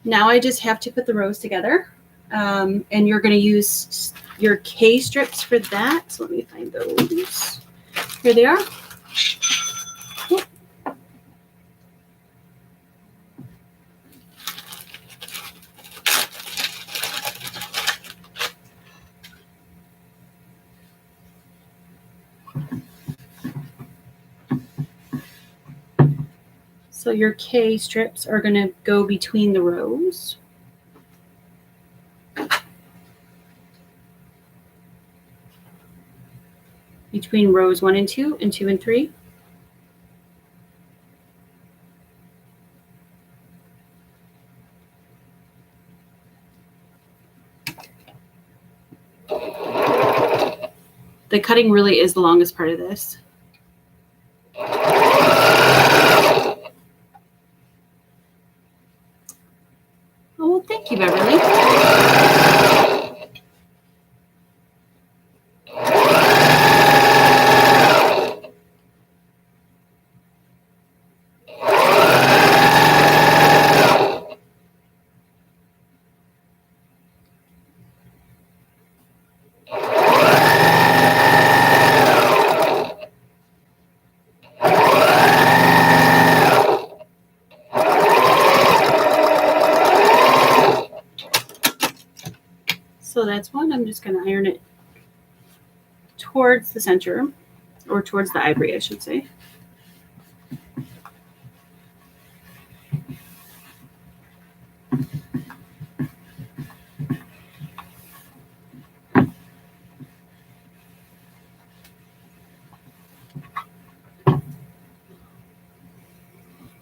Now I just have to put the rows together. And you're going to use your K strips for that. So let me find those. Here they are. So your K strips are going to go between the rows. Between rows 1 and 2 and 2 and 3. The cutting really is the longest part of this. Oh, well, thank you, Beverly. So that's one. I'm just going to iron it towards the center, or towards the ivory, I should say.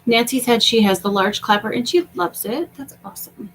Nancy said she has the large clapper and she loves it. That's awesome.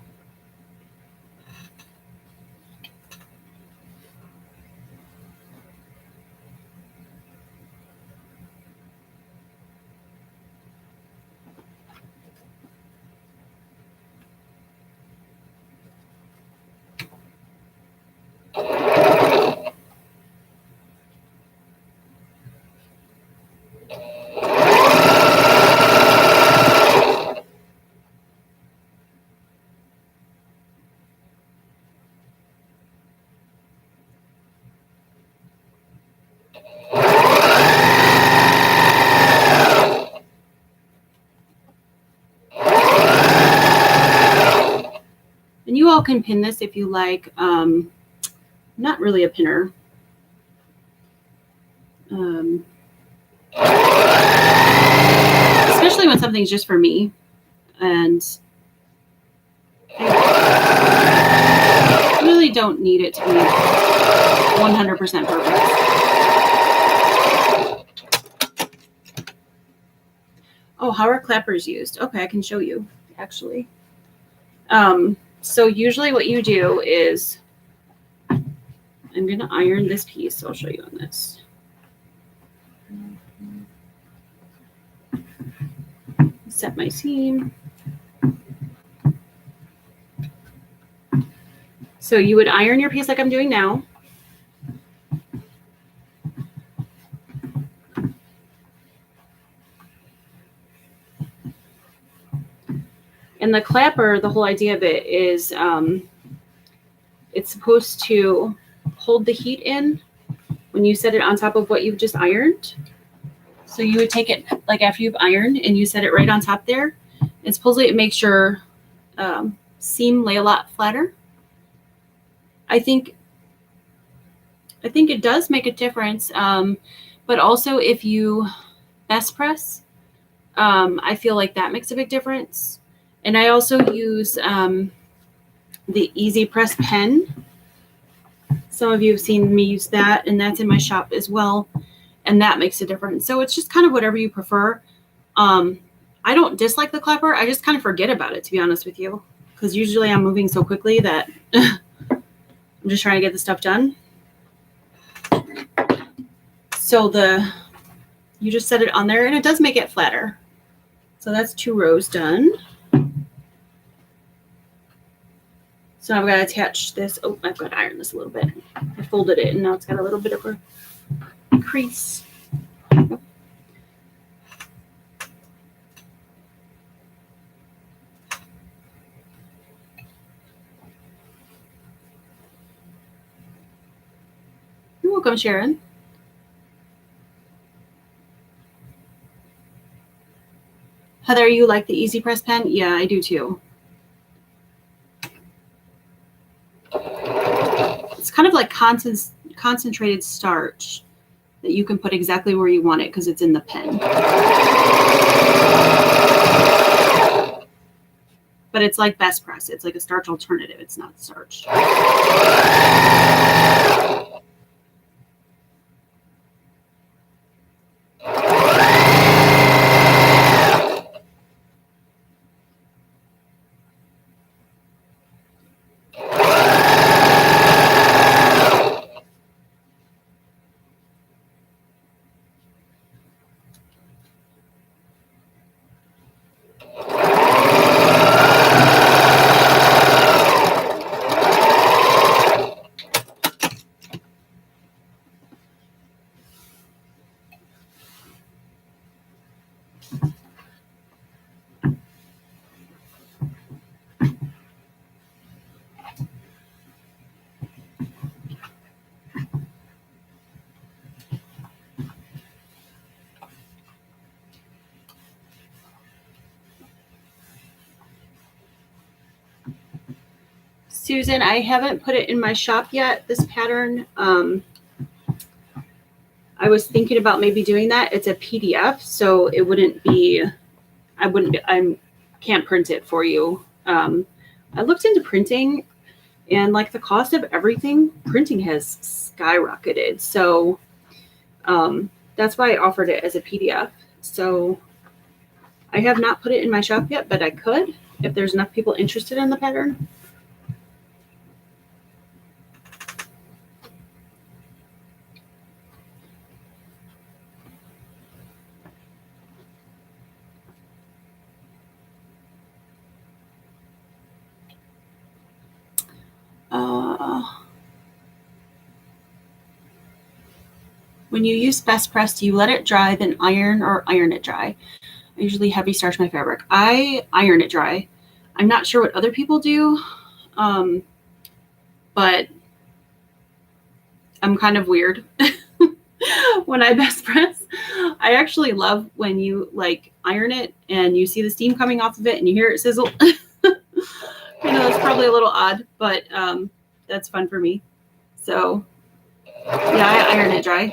And you all can pin this if you like. Not really a pinner. Especially when something's just for me. And I really don't need it to be 100% perfect. Oh, how are clappers used? Okay, I can show you, actually. So usually what you do is, I'm going to iron this piece. So I'll show you on this. Set my seam. So you would iron your piece like I'm doing now. And the clapper, the whole idea of it is it's supposed to hold the heat in when you set it on top of what you've just ironed. So you would take it like after you've ironed and you set it right on top there. And supposedly it makes your seam lay a lot flatter. I think it does make a difference. But also if you best press, I feel like that makes a big difference. And I also use the Easy Press pen. Some of you have seen me use that, and that's in my shop as well. And that makes a difference. So it's just kind of whatever you prefer. I don't dislike the clapper. I just kind of forget about it, to be honest with you. Because usually I'm moving so quickly that I'm just trying to get the stuff done. So you just set it on there, and it does make it flatter. So that's 2 rows done. So I've got to attach this. Oh, I've got to iron this a little bit. I folded it, and now it's got a little bit of a crease. You're welcome, Sharon. Heather, you like the Easy Press pen? Yeah, I do too. It's kind of like concentrated starch that you can put exactly where you want it because it's in the pen. But it's like best press. It's like a starch alternative. It's not starch. Susan, I haven't put it in my shop yet, this pattern. I was thinking about maybe doing that. It's a PDF, so it wouldn't be, I can't print it for you. I looked into printing, and like the cost of everything, printing has skyrocketed. So that's why I offered it as a PDF. So I have not put it in my shop yet, but I could if there's enough people interested in the pattern. When you use best press, do you let it dry, then iron, or iron it dry? I usually heavy starch my fabric. I iron it dry. I'm not sure what other people do, but I'm kind of weird. when I best press. I actually love when you like iron it and you see the steam coming off of it and you hear it sizzle. I know it's probably a little odd, but that's fun for me. So yeah, I iron it dry.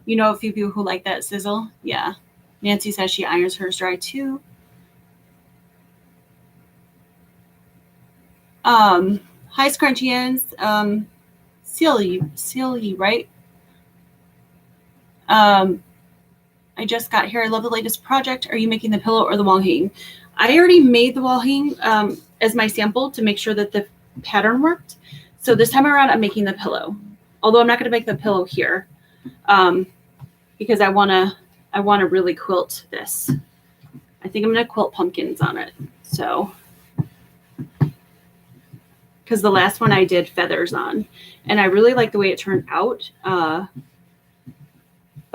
You know a few people who like that sizzle? Yeah. Nancy says she irons hers dry too. Hi, Scrunchians. Celia, right? I just got here. I love the latest project. Are you making the pillow or the wall hanging? I already made the wall hanging as my sample to make sure that the pattern worked. So this time around, I'm making the pillow. Although I'm not going to make the pillow here because I want to really quilt this. I think I'm going to quilt pumpkins on it. So, because the last one I did feathers on, and I really like the way it turned out. But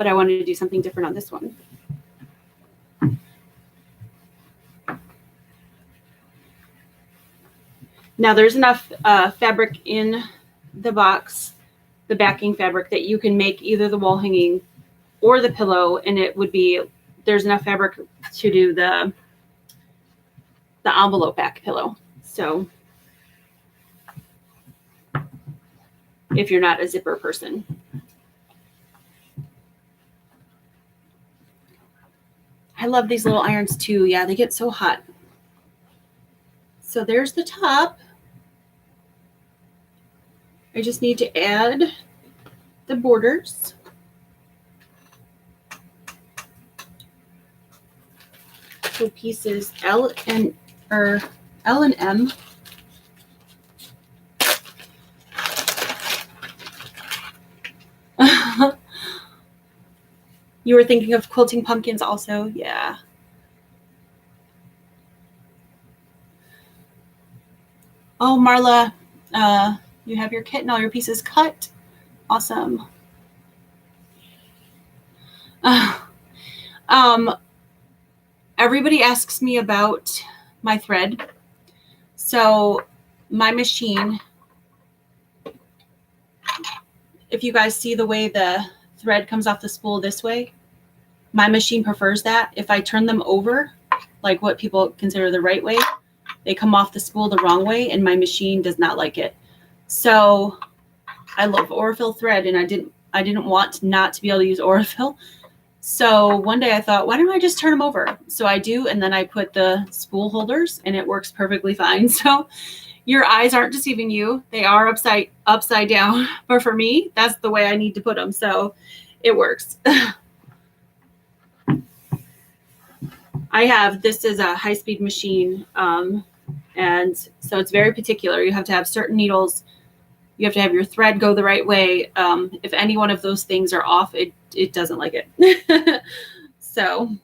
I wanted to do something different on this one. Now there's enough fabric in the box, the backing fabric, that you can make either the wall hanging or the pillow, and it would be, there's enough fabric to do the envelope back pillow. So if you're not a zipper person. I love these little irons too. Yeah, they get so hot. So there's the top. I just need to add the borders. So pieces L and M. You were thinking of quilting pumpkins also? Yeah. Oh, Marla, you have your kit and all your pieces cut. Awesome. Everybody asks me about my thread. So my machine, if you guys see the way the thread comes off the spool this way, my machine prefers that. If I turn them over, like what people consider the right way, they come off the spool the wrong way, and my machine does not like it. So I love Aurifil thread, and I didn't want not to be able to use Aurifil. So one day I thought, why don't I just turn them over? So I do, and then I put the spool holders, and it works perfectly fine. So your eyes aren't deceiving you. They are upside down. But for me, that's the way I need to put them. So it works. This is a high-speed machine. And so it's very particular. You have to have certain needles. You have to have your thread go the right way. If any one of those things are off, it doesn't like it. So.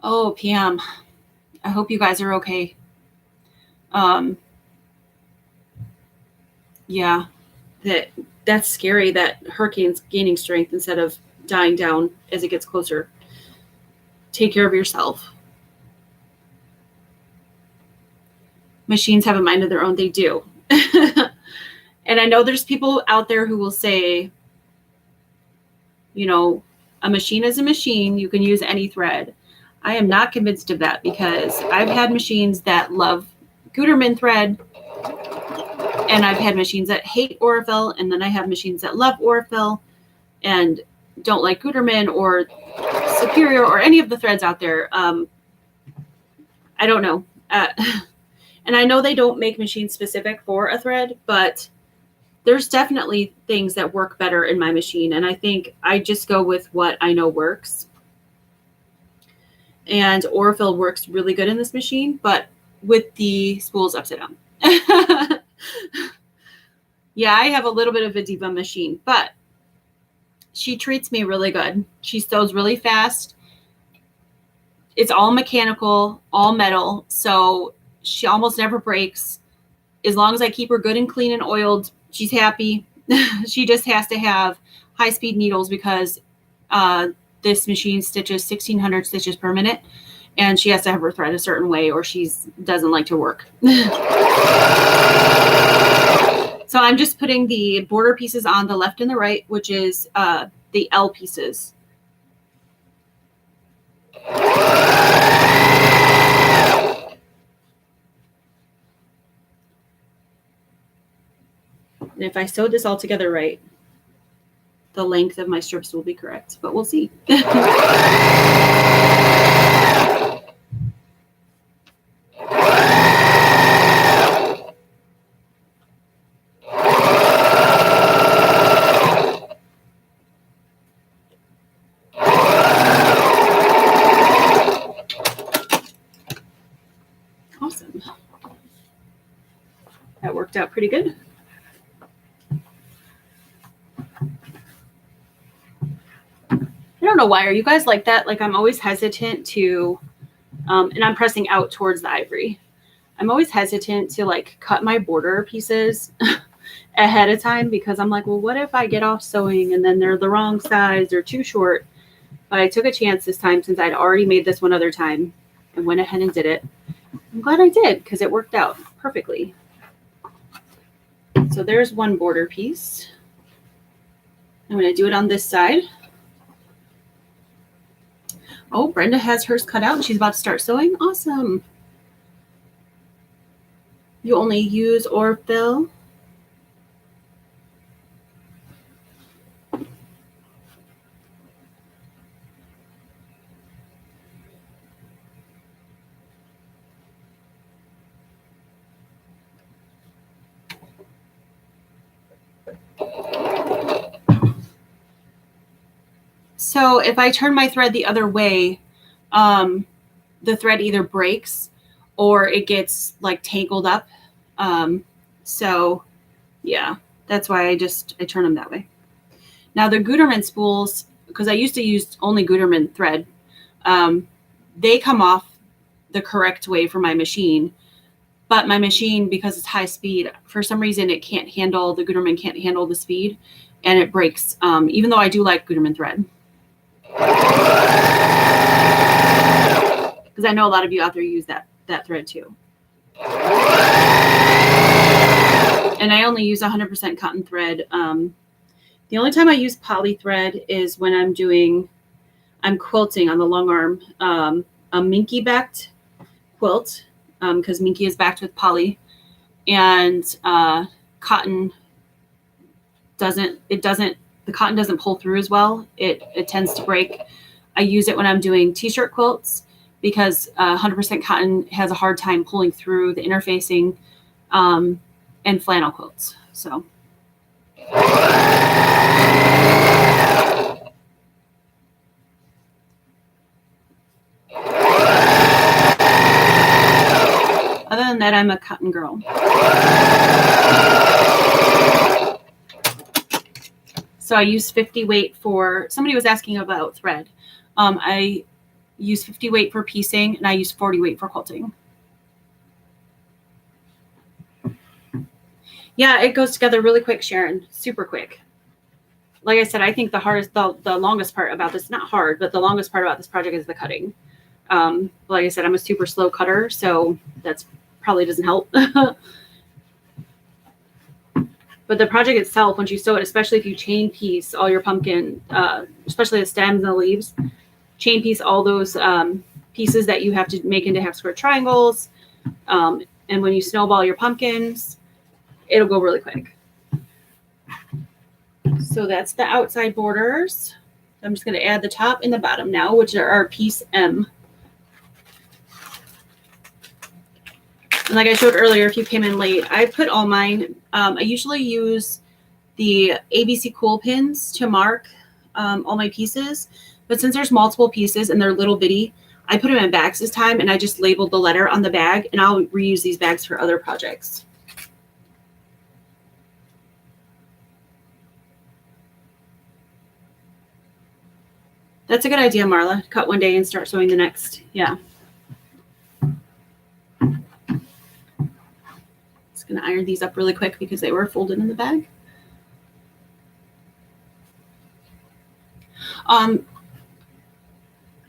Oh, PM. I hope you guys are okay. Yeah, that's scary that hurricane's gaining strength instead of dying down as it gets closer. Take care of yourself. Machines have a mind of their own. They do. And I know there's people out there who will say, you know, a machine is a machine. You can use any thread. I am not convinced of that, because I've had machines that love Gutermann thread, and I've had machines that hate Aurifil, and then I have machines that love Aurifil and don't like Gutermann or Superior or any of the threads out there. I don't know. And I know they don't make machines specific for a thread, but there's definitely things that work better in my machine. And I think I just go with what I know works. And Aurifil works really good in this machine, but with the spools upside down. Yeah, I have a little bit of a diva machine, but she treats me really good. She sews really fast. It's all mechanical, all metal, so she almost never breaks. As long as I keep her good and clean and oiled, she's happy. She just has to have high-speed needles because this machine stitches 1,600 stitches per minute, and she has to have her thread a certain way or she doesn't like to work. So I'm just putting the border pieces on the left and the right, which is the L pieces. And if I sewed this all together right, the length of my strips will be correct, but we'll see. Awesome. That worked out pretty good. I don't know why. Are you guys like that? Like, I'm always hesitant to, and I'm pressing out towards the ivory. I'm always hesitant to like cut my border pieces ahead of time because I'm like, well, what if I get off sewing and then they're the wrong size or too short? But I took a chance this time since I'd already made this one other time and went ahead and did it. I'm glad I did because it worked out perfectly. So there's one border piece. I'm going to do it on this side. Oh, Brenda has hers cut out and she's about to start sewing. Awesome. You only use Aurifil. So if I turn my thread the other way, the thread either breaks or it gets like tangled up. So yeah, that's why I turn them that way. Now the Gutermann spools, because I used to use only Gutermann thread, they come off the correct way for my machine. But my machine, because it's high speed, for some reason the Gutermann can't handle the speed and it breaks, even though I do like Gutermann thread. Because I know a lot of you out there use that thread too. And I only use 100% cotton thread. The only time I use poly thread is when I'm quilting on the long arm, a Minky backed quilt, because Minky is backed with poly, and cotton the cotton doesn't pull through as well. It tends to break. I use it when I'm doing t-shirt quilts because 100% cotton has a hard time pulling through the interfacing, and flannel quilts. So. Other than that, I'm a cotton girl. So I use 50 weight for, somebody was asking about thread. I use 50 weight for piecing and I use 40 weight for quilting. Yeah, it goes together really quick, Sharon. Super quick. Like I said, I think the longest part about this, not hard, but the longest part about this project is the cutting. Like I said, I'm a super slow cutter, so that's probably doesn't help. But the project itself, once you sew it, especially if you chain piece all your pumpkin, especially the stems and the leaves, chain piece all those pieces that you have to make into half square triangles. And when you snowball your pumpkins, it'll go really quick. So that's the outside borders. I'm just going to add the top and the bottom now, which are our piece M. And like I showed earlier, if you came in late, I put all mine. I usually use the ABC Cool pins to mark all my pieces. But since there's multiple pieces and they're little bitty, I put them in bags this time, and I just labeled the letter on the bag, and I'll reuse these bags for other projects. That's a good idea, Marla. Cut one day and start sewing the next. Yeah. Just going to iron these up really quick because they were folded in the bag.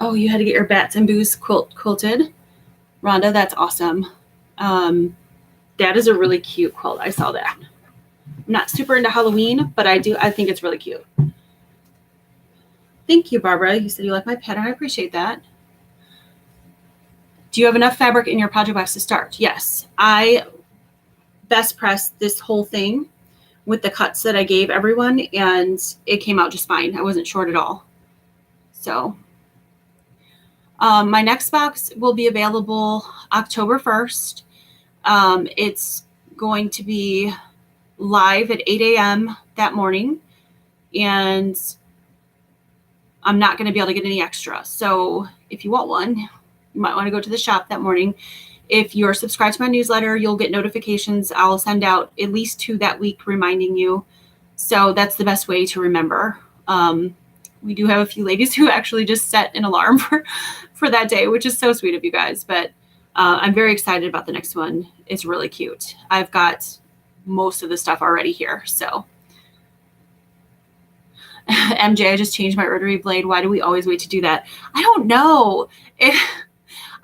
Oh, you had to get your Bats and Booze quilted. Rhonda, that's awesome. That is a really cute quilt. I saw that. I'm not super into Halloween, but I think it's really cute. Thank you, Barbara. You said you like my pattern. I appreciate that. Do you have enough fabric in your project box to start? Yes. I best pressed this whole thing with the cuts that I gave everyone, and it came out just fine. I wasn't short at all. So my next box will be available October 1st. It's going to be live at 8 a.m. that morning, and I'm not going to be able to get any extra. So if you want one, you might want to go to the shop that morning. If you're subscribed to my newsletter, you'll get notifications. I'll send out at least 2 that week reminding you. So that's the best way to remember. We do have a few ladies who actually just set an alarm for that day, which is so sweet of you guys. But I'm very excited about the next one. It's really cute. I've got most of the stuff already here. So MJ, I just changed my rotary blade. Why do we always wait to do that? I don't know.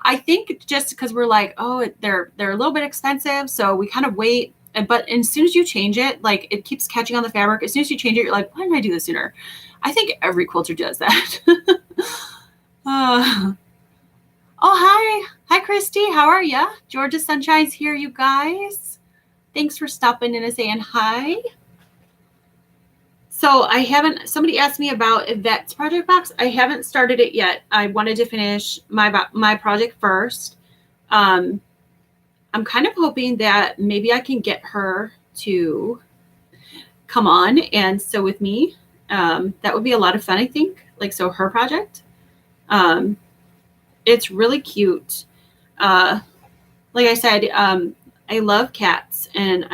I think just because we're like, oh, they're a little bit expensive, so we kind of wait. But as soon as you change it, like it keeps catching on the fabric. As soon as you change it, you're like, why didn't I do this sooner? I think every quilter does that. Oh, hi, Christy. How are ya? Georgia Sunshine's here, you guys. Thanks for stopping in and saying hi. So somebody asked me about Yvette's project box. I haven't started it yet. I wanted to finish my project first. I'm kind of hoping that maybe I can get her to come on and sew with me. That would be a lot of fun, I think. Like, sew her project. It's really cute. Like I said, I love cats, and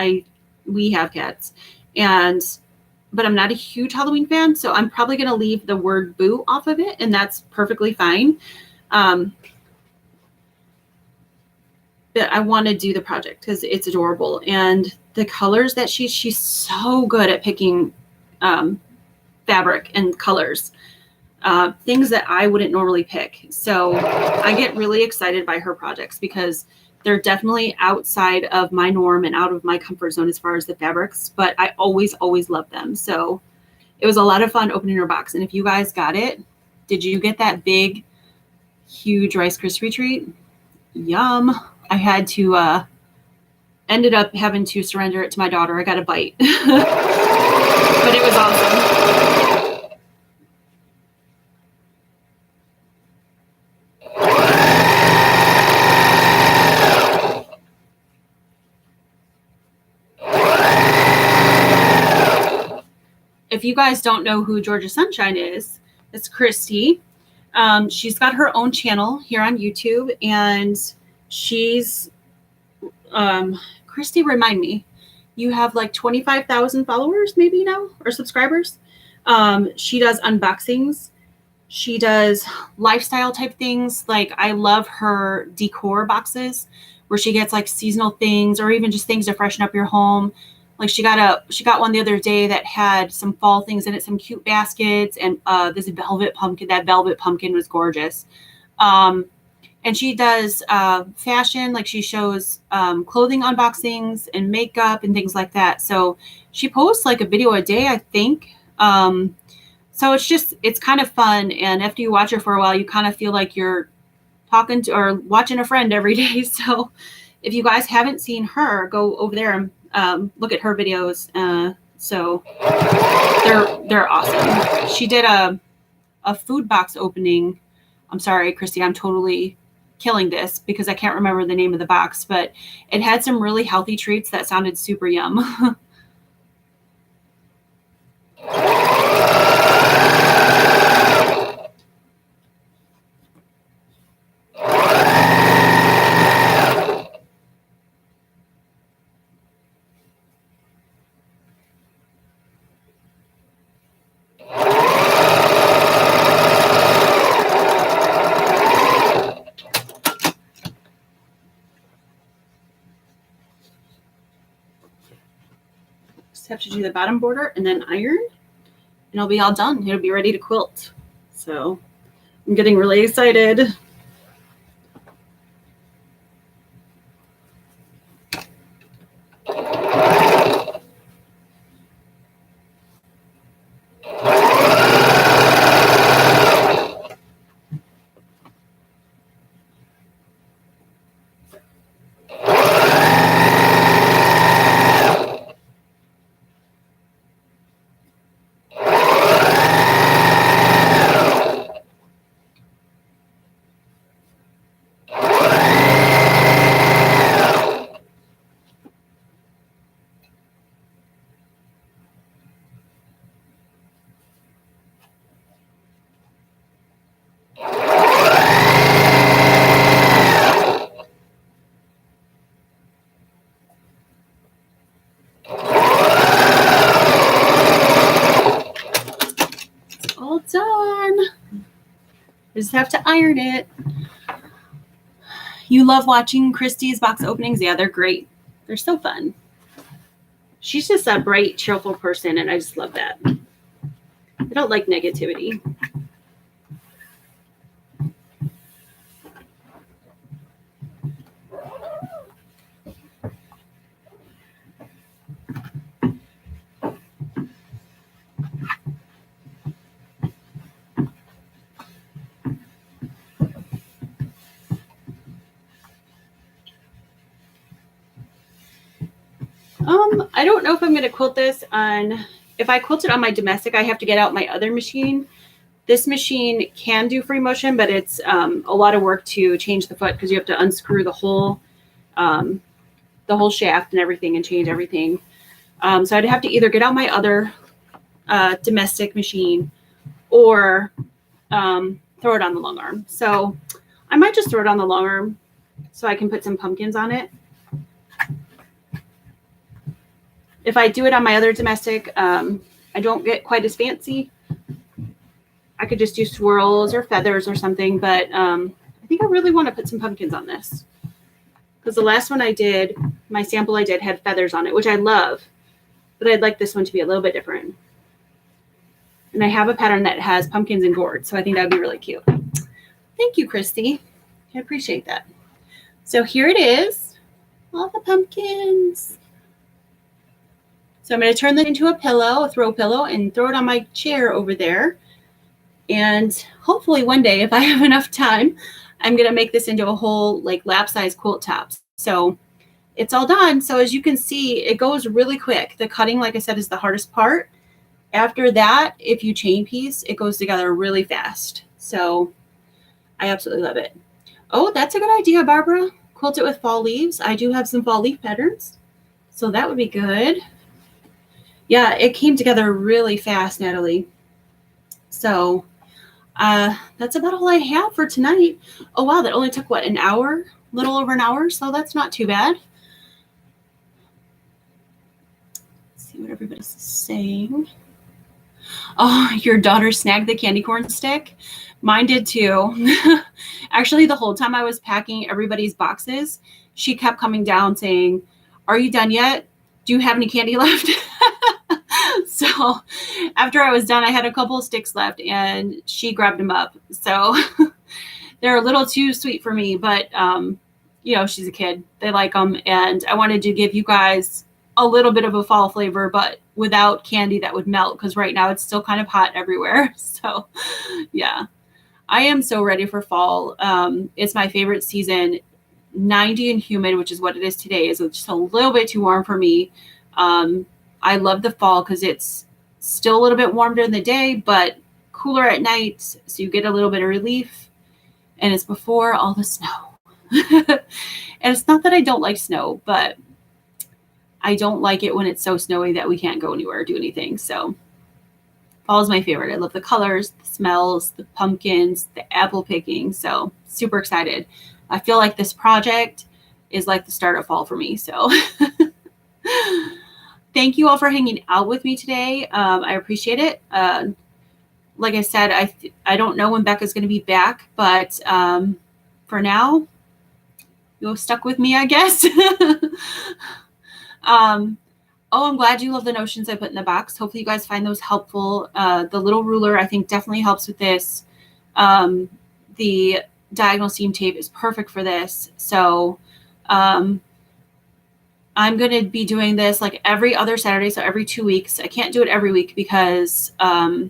we have cats, but I'm not a huge Halloween fan, so I'm probably going to leave the word boo off of it, and that's perfectly fine. But I want to do the project because it's adorable, and the colors that she's so good at picking fabric and colors, things that I wouldn't normally pick. So I get really excited by her projects because they're definitely outside of my norm and out of my comfort zone as far as the fabrics, but I always love them. So it was a lot of fun opening her box. And if you guys got it, did you get that big, huge Rice Krispie treat? Yum. I had to, ended up having to surrender it to my daughter. I got a bite, but it was awesome. If you guys don't know who Georgia Sunshine is, it's Christy. She's got her own channel here on YouTube, and she's Christy, remind me, you have like 25,000 followers maybe now, or subscribers. She does unboxings. She does lifestyle type things. Like, I love her decor boxes where she gets like seasonal things or even just things to freshen up your home. Like, she got one the other day that had some fall things in it, some cute baskets, and this velvet pumpkin. That velvet pumpkin was gorgeous. And she does fashion, like she shows clothing unboxings and makeup and things like that. So she posts like a video a day, I think. So it's kind of fun. And after you watch her for a while, you kind of feel like you're talking to or watching a friend every day. So if you guys haven't seen her, go over there and look at her videos. So they're awesome. She did a food box opening. I'm sorry, Christy, I'm totally killing this because I can't remember the name of the box, but it had some really healthy treats that sounded super yum. Just have to do the bottom border and then iron, and I'll be all done. It'll be ready to quilt. So I'm getting really excited. All done. I just have to iron it. You love watching Christy's box openings? Yeah, they're great. They're so fun. She's just a bright, cheerful person, and I just love that. I don't like negativity. I don't know if I'm going to quilt this on, if I quilt it on my domestic, I have to get out my other machine. This machine can do free motion, but it's a lot of work to change the foot because you have to unscrew the whole shaft and everything and change everything. So I'd have to either get out my other domestic machine or throw it on the long arm. So I might just throw it on the long arm so I can put some pumpkins on it. If I do it on my other domestic, I don't get quite as fancy. I could just do swirls or feathers or something, but I think I really want to put some pumpkins on this. Because the last one I did, my sample I did had feathers on it, which I love, but I'd like this one to be a little bit different. And I have a pattern that has pumpkins and gourds, so I think that would be really cute. Thank you, Christy. I appreciate that. So here it is, all the pumpkins. So I'm going to turn that into a pillow, a throw pillow, and throw it on my chair over there. And hopefully one day, if I have enough time, I'm going to make this into a whole like lap size quilt top. So it's all done. So as you can see, it goes really quick. The cutting, like I said, is the hardest part. After that, if you chain piece, it goes together really fast. So I absolutely love it. Oh, that's a good idea, Barbara. Quilt it with fall leaves. I do have some fall leaf patterns, so that would be good. Yeah, it came together really fast, Natalie. So that's about all I have for tonight. Oh, wow, that only took, what, an hour? A little over an hour, so that's not too bad. Let's see what everybody's saying. Oh, your daughter snagged the candy corn stick? Mine did too. Actually, the whole time I was packing everybody's boxes, she kept coming down saying, "Are you done yet? Do you have any candy left?" So after I was done, I had a couple of sticks left and she grabbed them up. So they're a little too sweet for me, but you know, she's a kid. They like them. And I wanted to give you guys a little bit of a fall flavor, but without candy that would melt, because right now it's still kind of hot everywhere. So yeah, I am so ready for fall. It's my favorite season. 90 and humid, which is what it is today, is just a little bit too warm for me. I love the fall because it's still a little bit warm during the day, but cooler at night. So you get a little bit of relief. and it's before all the snow. And it's not that I don't like snow, but I don't like it when it's so snowy that we can't go anywhere or do anything. So fall is my favorite. I love the colors, the smells, the pumpkins, the apple picking. So super excited. I feel like this project is like the start of fall for me. So thank you all for hanging out with me today. I appreciate it. Like I said, I don't know when Becca's going to be back, but for now, you're stuck with me, I guess. Oh, I'm glad you love the notions I put in the box. Hopefully you guys find those helpful. The little ruler, I think, definitely helps with this. The diagonal seam tape is perfect for this. So I'm going to be doing this like every other Saturday, so every 2 weeks. I can't do it every week because I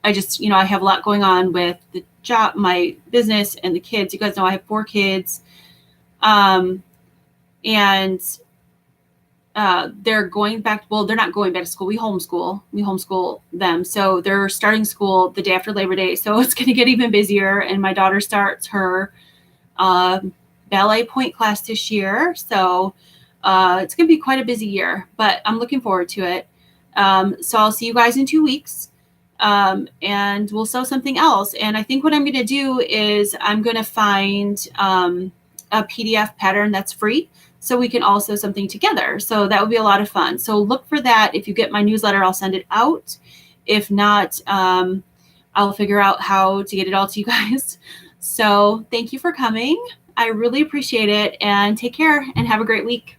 just, I have a lot going on with the job, my business, and the kids. You guys know I have 4 kids. And they're going back. Well, they're not going back to school. We homeschool them. So they're starting school the day after Labor Day. So it's going to get even busier. And my daughter starts her ballet point class this year. So it's going to be quite a busy year, but I'm looking forward to it. So I'll see you guys in 2 weeks. And we'll sew something else. And I think what I'm going to do is I'm going to find a PDF pattern that's free, so we can all sew something together. So that would be a lot of fun. So look for that. If you get my newsletter, I'll send it out. If not, I'll figure out how to get it all to you guys. So thank you for coming. I really appreciate it, and take care and have a great week.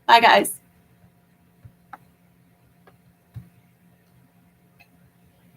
Bye, guys.